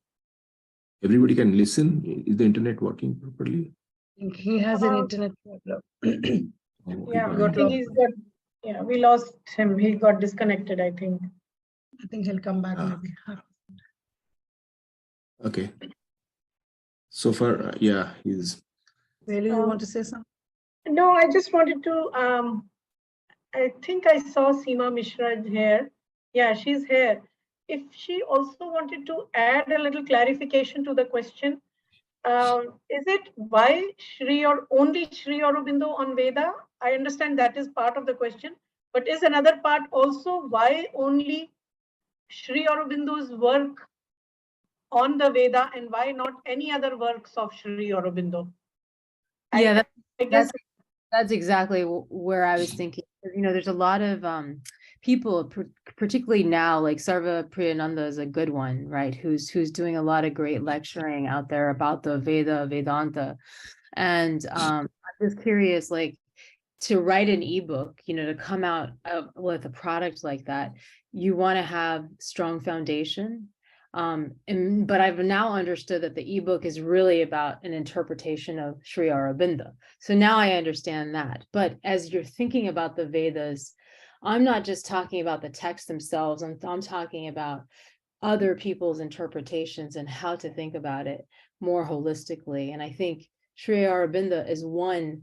Everybody can listen. Is the internet working properly? He has an internet problem. Yeah, got I think he's got, yeah, we lost him. He got disconnected, I think. I think he'll come back maybe. Okay. So far, yeah, he's. Beloo, you want to say something? No, I just wanted to, I think I saw Seema Mishra here. Yeah, she's here. If she also wanted to add a little clarification to the question, is it why Shri or only Shri Aurobindo on Veda? I understand that is part of the question, but is another part also why only Shri Aurobindo's work on the Veda and why not any other works of Shri Aurobindo? Yeah, I guess that's exactly where I was thinking. You know, there's a lot of people, particularly now, like Sarva Priyananda is a good one, right? Who's doing a lot of great lecturing out there about the Vedanta. And I'm just curious, like, to write an ebook, you know, to come out with a product like that, you want to have strong foundation. But I've now understood that the ebook is really about an interpretation of Sri Aurobindo. So now I understand that. But as you're thinking about the Vedas, I'm not just talking about the texts themselves. I'm talking about other people's interpretations and how to think about it more holistically. And I think Sri Aurobindo is one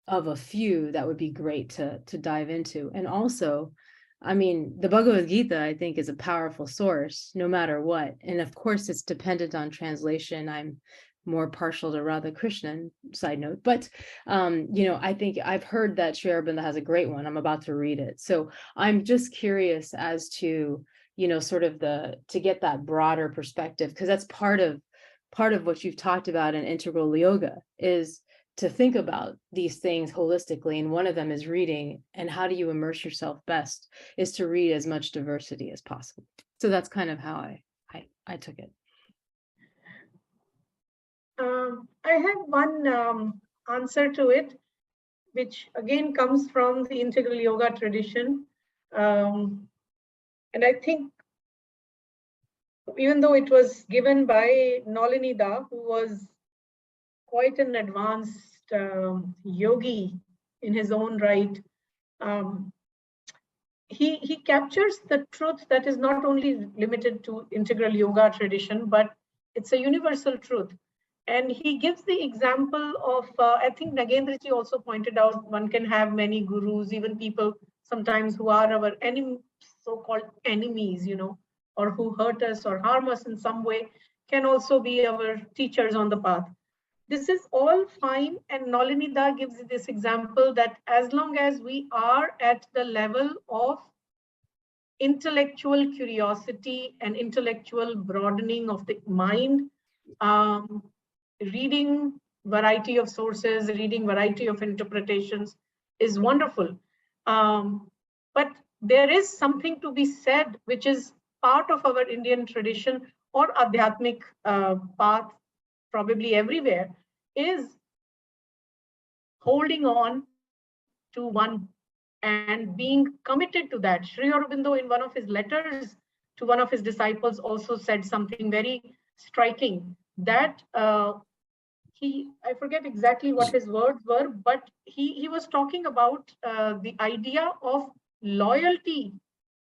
of a few that would be great to dive into. And also, I mean, the Bhagavad Gita, I think, is a powerful source, no matter what. And of course, it's dependent on translation. I'm more partial to Radha Krishnan, side note. But, you know, I think I've heard that Sri Aurobindo has a great one. I'm about to read it. So I'm just curious as to, you know, sort of to get that broader perspective, because that's part of what you've talked about in Integral Yoga is to think about these things holistically. And one of them is reading, and how do you immerse yourself best is to read as much diversity as possible. So that's kind of how I took it. I have one answer to it, which again comes from the integral yoga tradition. And I think even though it was given by Nalini Da, who was quite an advanced yogi in his own right, he captures the truth that is not only limited to integral yoga tradition, but it's a universal truth. And he gives the example of, I think Nagendra ji also pointed out, one can have many gurus, even people sometimes who are our so-called enemies, you know, or who hurt us or harm us in some way, can also be our teachers on the path. This is all fine, and Nalinida gives this example that as long as we are at the level of intellectual curiosity and intellectual broadening of the mind, reading variety of sources, reading variety of interpretations is wonderful. But there is something to be said, which is part of our Indian tradition or Adhyatmic path, probably everywhere, is holding on to one and being committed to that. Sri Aurobindo, in one of his letters to one of his disciples, also said something very striking, that I forget exactly what his words were, but he was talking about the idea of loyalty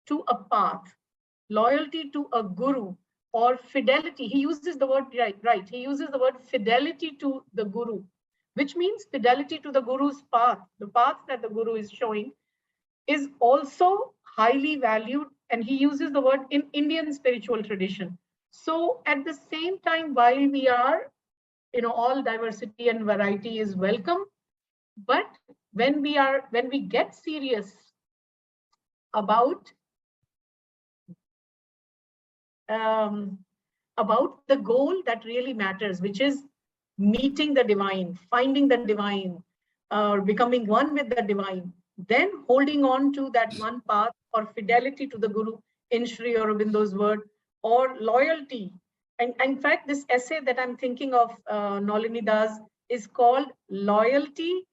to a path, loyalty to a guru, or fidelity. He uses the word, right. He uses the word fidelity to the guru, which means fidelity to the guru's path. The path that the guru is showing is also highly valued, and he uses the word in Indian spiritual tradition. So at the same time, while we are, all diversity and variety is welcome, but when we get serious about the goal that really matters, which is meeting the divine, finding the divine, or becoming one with the divine, then holding on to that one path, or fidelity to the guru in Sri Aurobindo's word, or loyalty. And in fact, this essay that I'm thinking of, Nalinida's, is called Loyalty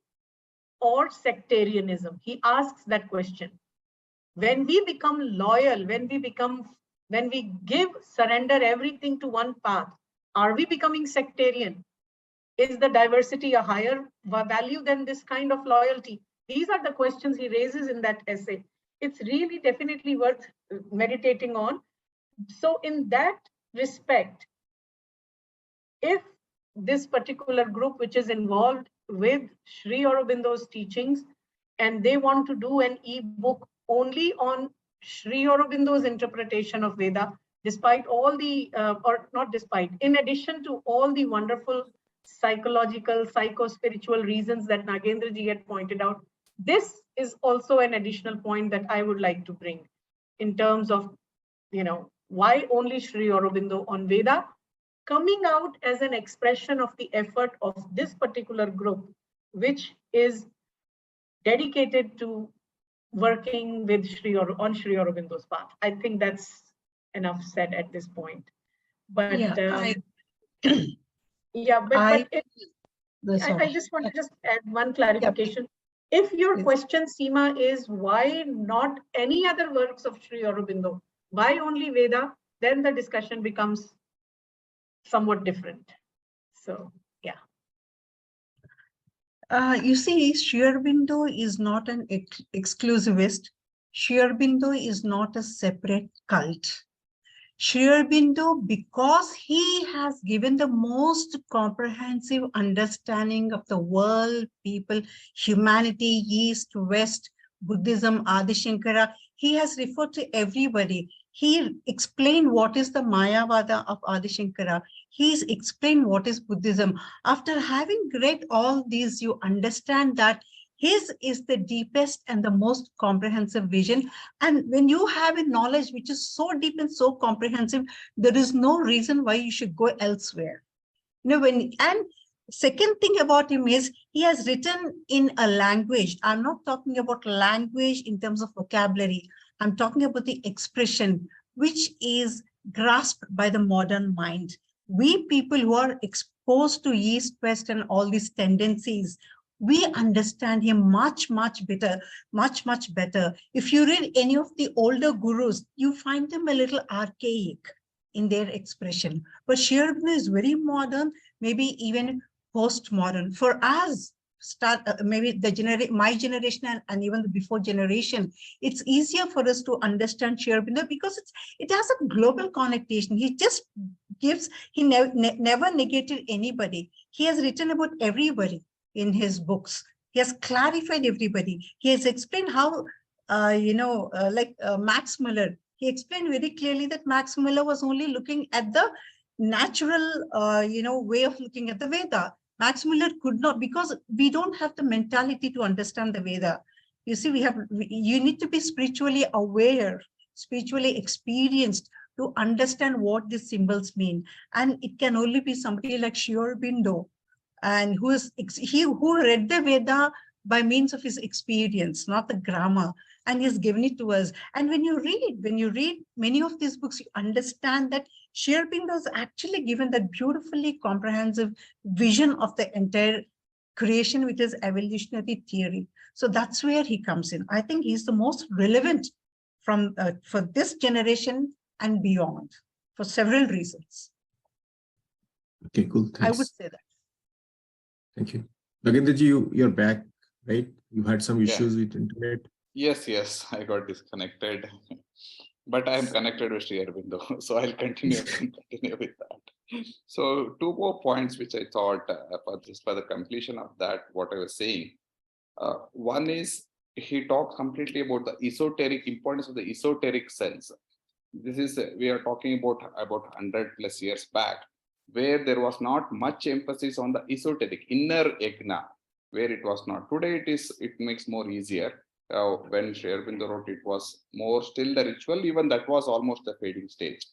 or Sectarianism. He asks that question. When we become loyal, when we surrender everything to one path, are we becoming sectarian? Is the diversity a higher value than this kind of loyalty? These are the questions he raises in that essay. It's really definitely worth meditating on. So in that respect, if this particular group, which is involved with Sri Aurobindo's teachings, and they want to do an e-book only on Sri Aurobindo's interpretation of Veda, despite all the, or not despite, in addition to all the wonderful psychological, psycho-spiritual reasons that Nagendra ji had pointed out, this is also an additional point that I would like to bring in terms of, why only Sri Aurobindo on Veda, coming out as an expression of the effort of this particular group, which is dedicated to working with on Sri Aurobindo's path. I think that's enough said at this point. But Yeah, but I just want to just add one clarification. If your question, Seema, is why not any other works of Sri Aurobindo, why only Veda, then the discussion becomes somewhat different. So, yeah. You see, Sri Aurobindo is not an exclusivist. Sri Aurobindo is not a separate cult. Sri Aurobindo, because he has given the most comprehensive understanding of the world, people, humanity, East, West, Buddhism, Adi Shankara, he has referred to everybody. He explained what is the Mayavada of Adi Shankara. He's explained what is Buddhism. After having read all these, you understand that his is the deepest and the most comprehensive vision. And when you have a knowledge which is so deep and so comprehensive, there is no reason why you should go elsewhere. And second thing about him is he has written in a language. I'm not talking about language in terms of vocabulary. I'm talking about the expression, which is grasped by the modern mind. We people who are exposed to East, West, and all these tendencies, we understand him much, much better, much, much better. If you read any of the older gurus, you find them a little archaic in their expression. But Sri Aurobindo is very modern, maybe even postmodern. For us, maybe my generation and even the before generation, it's easier for us to understand Sri Aurobindo because it has a global connotation. He just he never negated anybody. He has written about everybody in his books. He has clarified everybody. He has explained how, Max Muller, he explained very clearly that Max Muller was only looking at the natural, way of looking at the Veda. Max Muller could not, because we don't have the mentality to understand the Veda. You see, you need to be spiritually aware, spiritually experienced to understand what these symbols mean. And it can only be somebody like Aurobindo, and who read the Veda by means of his experience, not the grammar, and he's given it to us. And when you read many of these books, you understand that Aurobindo has actually given that beautifully comprehensive vision of the entire creation with his evolutionary theory. So that's where he comes in. I think he's the most relevant for this generation and beyond, for several reasons. Okay, cool. Thanks. I would say that. Thank you. Nagendraji, you're back, right? You had some issues with internet. Yes, I got disconnected, but I'm connected with Sri Aurobindo, so I'll continue with that. So 2 more points which I thought for the completion of that, what I was saying. One is he talked completely about the esoteric importance of the esoteric sense. This is we are talking about 100 plus years back, where there was not much emphasis on the esoteric inner yagna, where it was not. Today it makes more easier. When Sri Aurobindo wrote, it was more still the ritual, even that was almost the fading stage,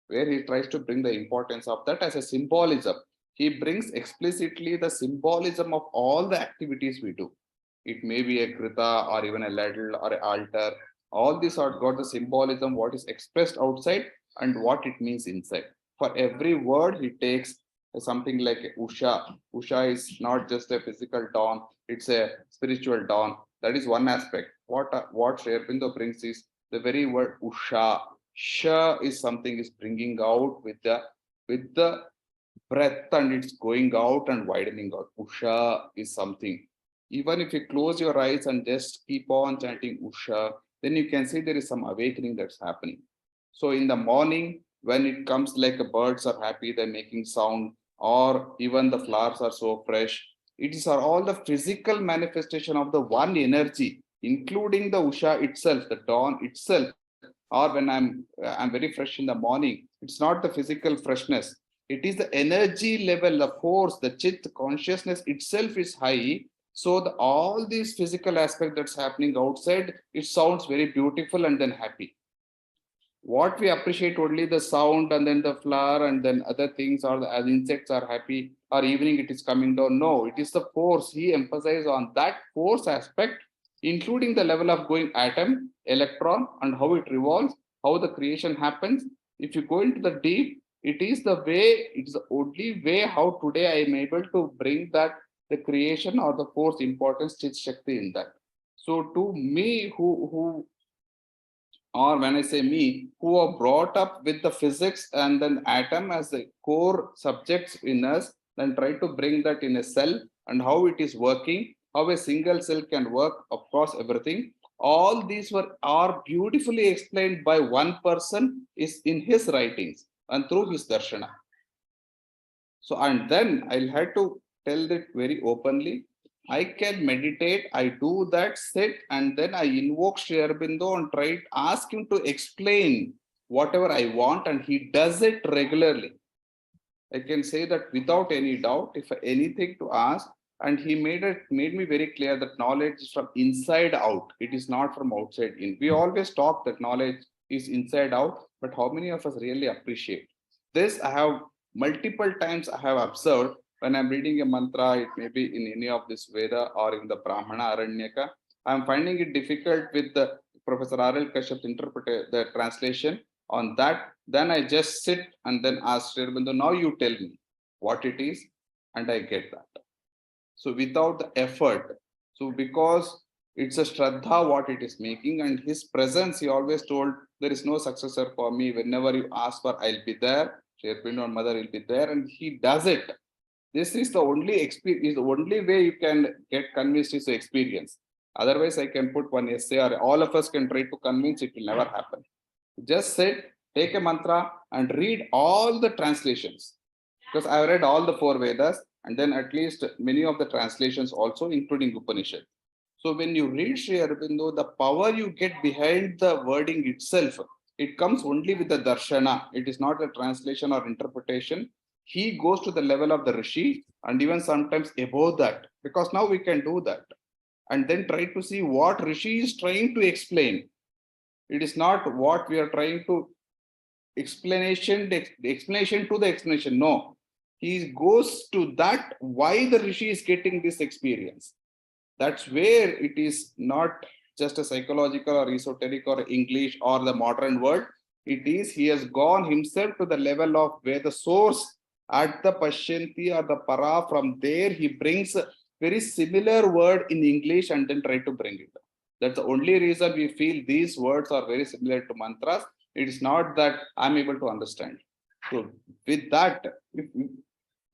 where he tries to bring the importance of that as a symbolism. He brings explicitly the symbolism of all the activities we do. It may be a krita or even a ladle or an altar. All these are got the symbolism, what is expressed outside and what it means inside. For every word, he takes something like Usha. Usha is not just a physical dawn, it's a spiritual dawn. That is one aspect. What Sri Aurobindo brings is the very word Usha. Sha is something is bringing out with the breath, and it's going out and widening out. Usha is something. Even if you close your eyes and just keep on chanting Usha, then you can see there is some awakening that's happening. So in the morning, when it comes like birds are happy, they're making sound, or even the flowers are so fresh, it is all the physical manifestation of the one energy, including the Usha itself, the dawn itself. Or when I'm very fresh in the morning, it's not the physical freshness. It is the energy level, the force, the chit consciousness itself is high. So all these physical aspect that's happening outside, it sounds very beautiful and then happy. What we appreciate only the sound and then the flower and then other things, or as insects are happy, or evening it is coming down. No, it is the force. He emphasizes on that force aspect, including the level of going atom, electron, and how it revolves, how the creation happens. If you go into the deep, it is the only way how today I am able to bring that the creation or the force importance, Chit Shakti in that. So to me, or when I say me, who are brought up with the physics and then atom as the core subjects in us, then try to bring that in a cell and how it is working, how a single cell can work across everything. All these are beautifully explained by one person is in his writings and through his darshana. So, and then I'll have to tell it very openly. I can meditate, I do that, sit, and then I invoke Sri Aurobindo and ask him to explain whatever I want, and he does it regularly. I can say that without any doubt, if anything to ask, and he made me very clear that knowledge is from inside out. It is not from outside in. We always talk that knowledge is inside out, but how many of us really appreciate this? I have multiple times I have observed when I'm reading a mantra, it may be in any of this Veda or in the Brahmana Aranyaka, I'm finding it difficult with the Professor R.L. Kashyap's interpretation, the translation on that. Then I just sit and then ask Sri Aurobindo, now you tell me what it is, and I get that. So without the effort, so because it's a Shraddha what it is making, and his presence, he always told, there is no successor for me. Whenever you ask for, I'll be there. Sri Aurobindo and Mother will be there, and he does it. This is the only experience, the only way you can get convinced is the experience. Otherwise, I can put one essay, or all of us can try to convince, it will never happen. Just sit, take a mantra and read all the translations. Because I've read all the 4 Vedas and then at least many of the translations also, including Upanishad. So when you read Sri Aurobindo, the power you get behind the wording itself, it comes only with the darshana. It is not a translation or interpretation. he goes to the level of the Rishi and even sometimes above that, because now we can do that. And then try to see what Rishi is trying to explain. It is not what we are trying to explanation, the explanation to the explanation. No, he goes to that why the Rishi is getting this experience. That's where it is not just a psychological or esoteric or English or the modern word. It is he has gone himself to the level of where the source at the Pashyanti or the Para, from there he brings a very similar word in English and then try to bring it. That's the only reason we feel these words are very similar to mantras. It is not that I'm able to understand. So with that,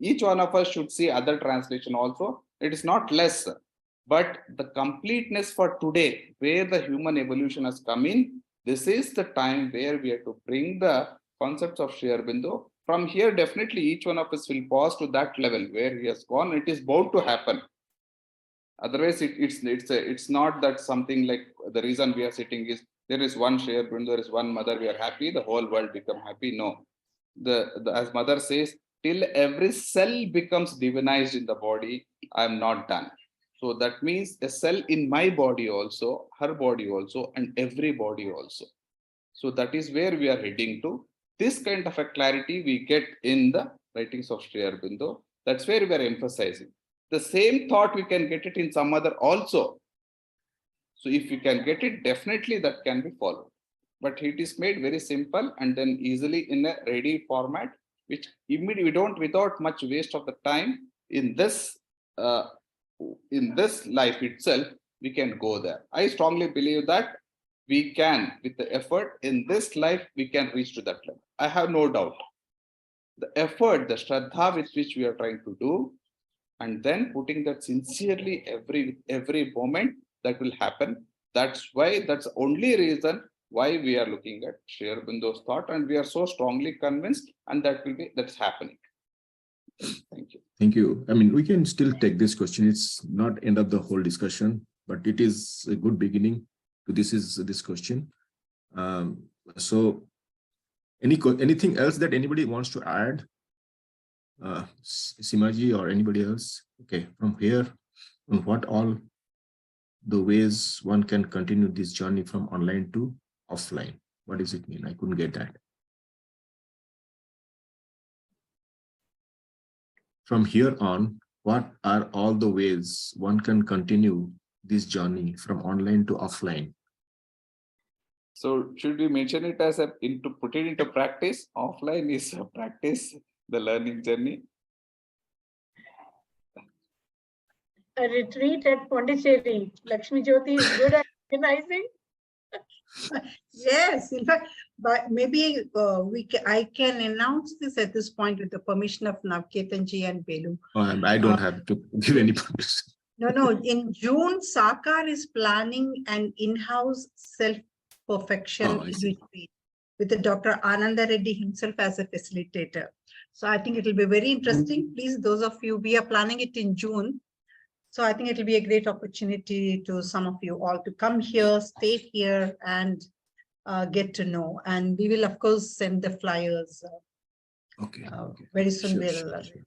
each one of us should see other translation also. It is not less, but the completeness for today, where the human evolution has come in, this is the time where we have to bring the concepts of Sri Aurobindo. From here, definitely each one of us will pause to that level where he has gone. It is bound to happen. Otherwise, it's not that something like the reason we are sitting is there is one Sri Aurobindo, there is one mother, we are happy, the whole world become happy. No, as mother says, till every cell becomes divinized in the body, I am not done. So that means a cell in my body also, her body also, and every body also. So that is where we are heading to. This kind of a clarity we get in the writings of Sri Aurobindo. That's where we are emphasizing. The same thought we can get it in some other also. So if you can get it, definitely that can be followed. But it is made very simple and then easily in a ready format, which immediately we don't, without much waste of the time in this life itself, we can go there. I strongly believe that we can, with the effort in this life, we can reach to that level. I have no doubt. The effort, the Shraddha with which we are trying to do, and then putting that sincerely every moment, that will happen. That's why, that's the only reason why we are looking at Sri Aurobindo's thought, and we are so strongly convinced, and that's happening. Thank you. Thank you. I mean, we can still take this question. It's not end of the whole discussion, but it is a good beginning to this question. So anything else that anybody wants to add? Simaji or anybody else? Okay, from here, on what all the ways one can continue this journey from online to offline? What does it mean? I couldn't get that. From here on, what are all the ways one can continue this journey from online to offline? So should we mention it as put it into practice? Offline is a practice, the learning journey. A retreat at Pondicherry. Lakshmijyothi is good at organizing. Yes, in fact, but maybe I can announce this at this point with the permission of Navketanji and Beloo. I don't have to give any permission. No. In June, Sakar is planning an in-house self-perfection retreat with the Dr. Ananda Reddy himself as a facilitator. So I think it will be very interesting. Please, those of you, we are planning it in June. So I think it will be a great opportunity to some of you all to come here, stay here, and get to know. And we will, of course, send the flyers. Okay. Very soon Sure.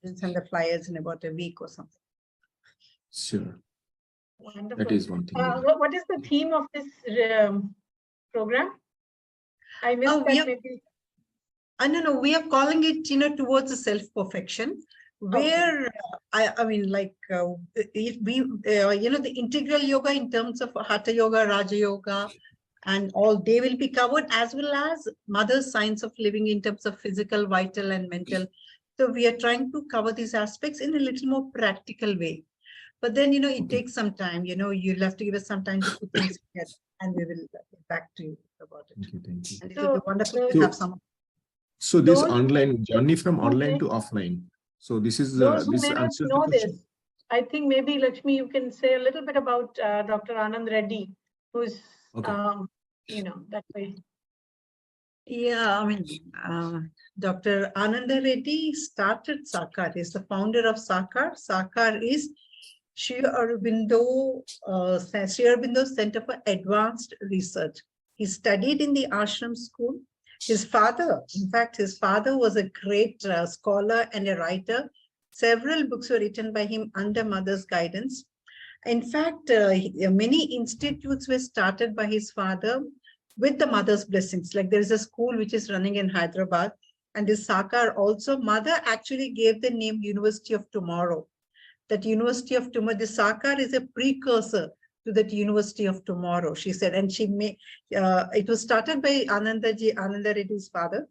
we'll send the flyers in about a week or something. Sure. Wonderful. That is one thing. What is the theme of this program? I missed that maybe. No, we are calling it, towards the self-perfection, where I mean, like the integral yoga in terms of Hatha Yoga, Raja Yoga, and all, they will be covered, as well as mother's science of living in terms of physical, vital, and mental. So we are trying to cover these aspects in a little more practical way. But then, it takes some time, you'll have to give us some time to put things together, and we will get back to you about it. Thank you. And it will be wonderful to have some. So this online journey from online to offline. So this is those who this may not answers know the question. this. I think maybe Lakshmi, you can say a little bit about Dr. Anand Reddy, who's that way. Yeah, I mean, Dr. Ananda Reddy started Sakar. He's the founder of Sakar. Sakar is Sri Aurobindo Center for Advanced Research. He studied in the ashram school, His father, in fact, his father was a great scholar and a writer. Several books were written by him under mother's guidance. In fact, many institutes were started by his father with the mother's blessings. Like there is a school which is running in Hyderabad, and this Sakar also, mother actually gave the name University of Tomorrow. That University of Tomorrow, the Sakar is a precursor to that University of Tomorrow, she said. And she may, it was started by Ananda Reddy's father.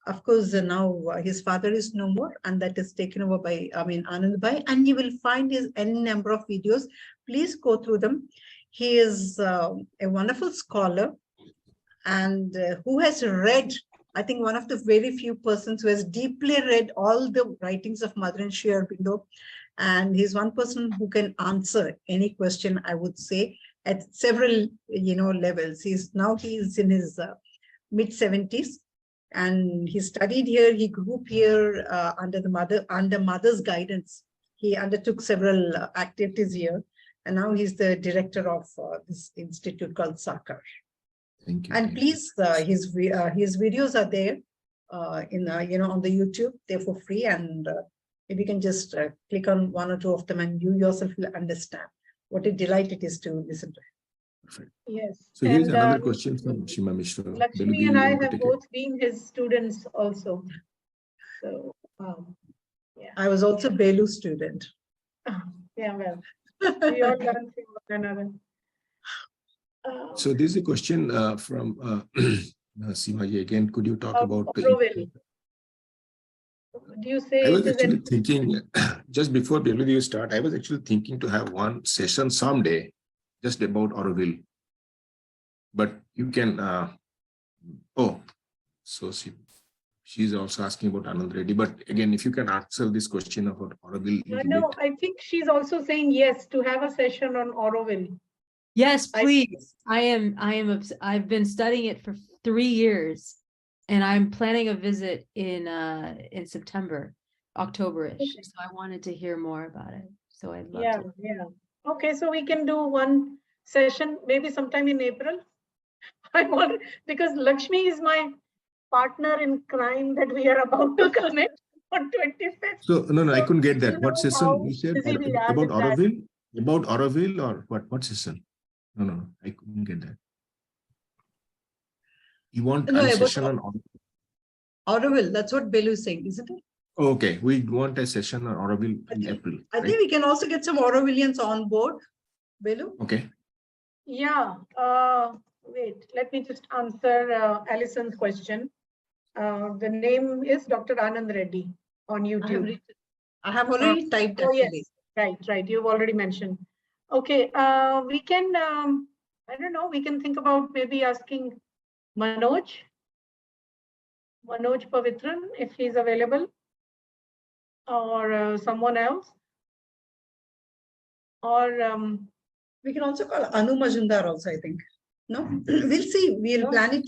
Of course, now his father is no more, and that is taken over by, Anand Bhai, and you will find his n number of videos. Please go through them. He is a wonderful scholar, and who has read, I think one of the very few persons who has deeply read all the writings of Mother and Sri Aurobindo. And he's one person who can answer any question, I would say, at several, levels. He's in his mid-70s, and he studied here. He grew up here under mother's guidance. He undertook several activities here, and now he's the director of this institute called Sakar. Thank you. And please, his videos are there on the YouTube. They're for free, and if you can just click on one or two of them, and you yourself will understand what a delight it is to listen to. Perfect. Yes. So here's another question from Shima Mishra. Lakshmi and I have both been his students also. So, yeah. I was also Beloo student. Yeah, well, we all learn from one another. So this is a question from Seemaji again. Could you talk about Aurobindo. Do you say? I was actually thinking, just before you start, I was actually thinking to have one session someday just about Aurobindo. But you can, so she's also asking about Anand Reddy. But again, if you can answer this question about Aurobindo. No, I think she's also saying yes to have a session on Aurobindo. Yes, please. I've been studying it for 3 years, and I'm planning a visit in September, October-ish. Okay. So I wanted to hear more about it. So I'd love to. Yeah. Okay, so we can do one session maybe sometime in April. Because Lakshmi is my partner in crime that we are about to commit on 25th. So no, I couldn't get that. You What know session how you said busy we are about with that. Aurobindo? About Aurobindo or what? What session? No, I couldn't get that. You want a session on Aurobindo, that's what Beloo is saying, isn't it? Okay, we want a session on Aurobindo in April. I think we can also get some Aurobillians on board, Beloo. Okay. Yeah. Wait, let me just answer Alison's question. The name is Dr. Anand Reddy on YouTube. I have already typed actually. Yes. Right. You've already mentioned. Okay. We can, I don't know, we can think about maybe asking Manoj Pavitran if he's available, or someone else. Or we can also call Anu Majumdar also, I think. No, we'll see. We'll plan it.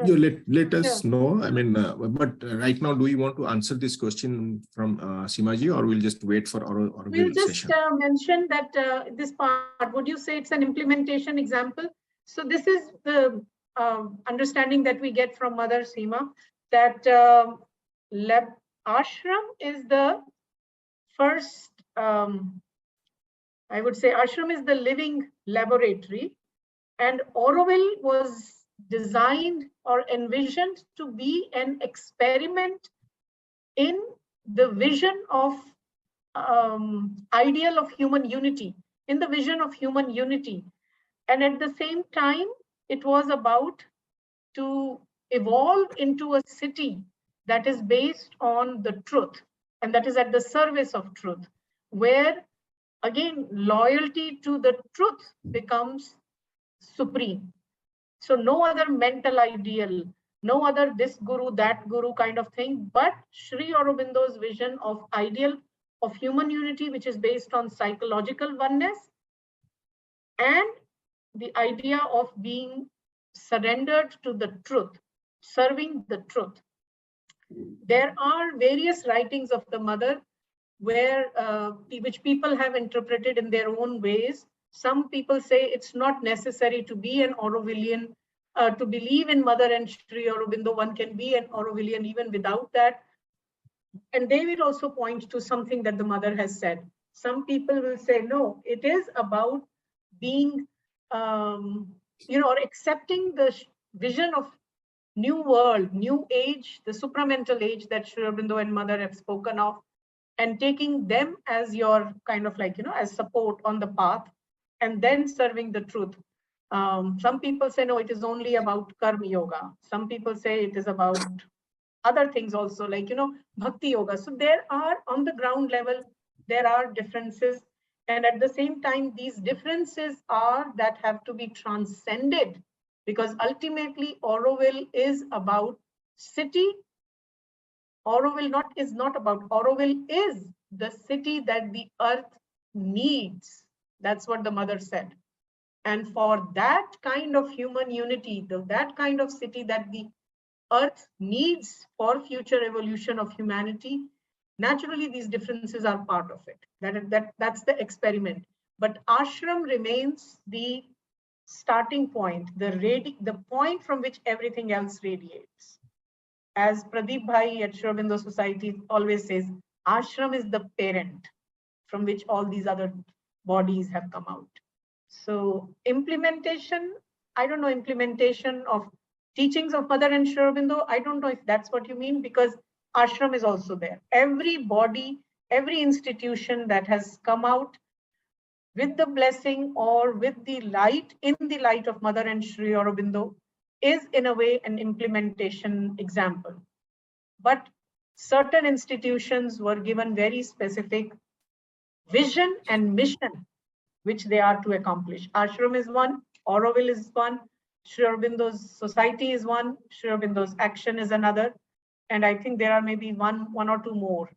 You let us know. I mean, but right now, do you want to answer this question from Seemaji, or we'll just wait for our we'll just session? Mention that this part, would you say it's an implementation example? So this is the understanding that we get from Mother Seema, that ashram is the first, I would say ashram is the living laboratory, and Aurobindo was designed or envisioned to be an experiment in the vision of ideal of human unity, in the vision of human unity. And at the same time, it was about to evolve into a city that is based on the truth, and that is at the service of truth, where again, loyalty to the truth becomes supreme. So no other mental ideal, no other this guru, that guru kind of thing, but Sri Aurobindo's vision of ideal of human unity, which is based on psychological oneness, and the idea of being surrendered to the truth, serving the truth. There are various writings of the mother where which people have interpreted in their own ways. Some people say it's not necessary to be an Aurobillian to believe in Mother and Sri Aurobindo. One can be an Aurovillian even without that. And they will also point to something that the mother has said. Some people will say, no, it is about being, or accepting the vision of new world, new age, the supramental age that Sri Aurobindo and mother have spoken of, and taking them as your kind of like, as support on the path, and then serving the truth. Some people say, no, it is only about karma yoga. Some people say it is about other things also, like, bhakti yoga. So there are, on the ground level, there are differences. And at the same time, these differences are that have to be transcended, because ultimately Auroville is about city. Auroville is not about, Auroville is the city that the earth needs. That's what the mother said. And for that kind of human unity, that kind of city that the earth needs for future evolution of humanity, naturally these differences are part of it. That's the experiment. But ashram remains the starting point, the point from which everything else radiates. As Pradeep Bhai at Sri Aurobindo Society always says, ashram is the parent from which all these other bodies have come out. So implementation, I don't know, implementation of teachings of Mother and Sri Aurobindo, I don't know if that's what you mean, because ashram is also there. Every body, every institution that has come out with the blessing or with the light, in the light of Mother and Sri Aurobindo, is in a way an implementation example. But certain institutions were given very specific vision and mission which they are to accomplish. Ashram is one, Auroville is one, Sri Aurobindo's society is one, Sri Aurobindo's action is another. And I think there are maybe one or two more,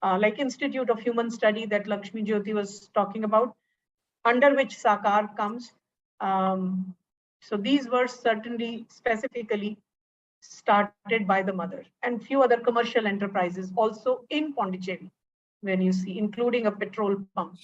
like Institute of Human Study that Lakshmijyothi was talking about, under which Sakar comes. So these were certainly specifically started by the mother, and few other commercial enterprises also in Pondicherry, when you see, including a petrol pump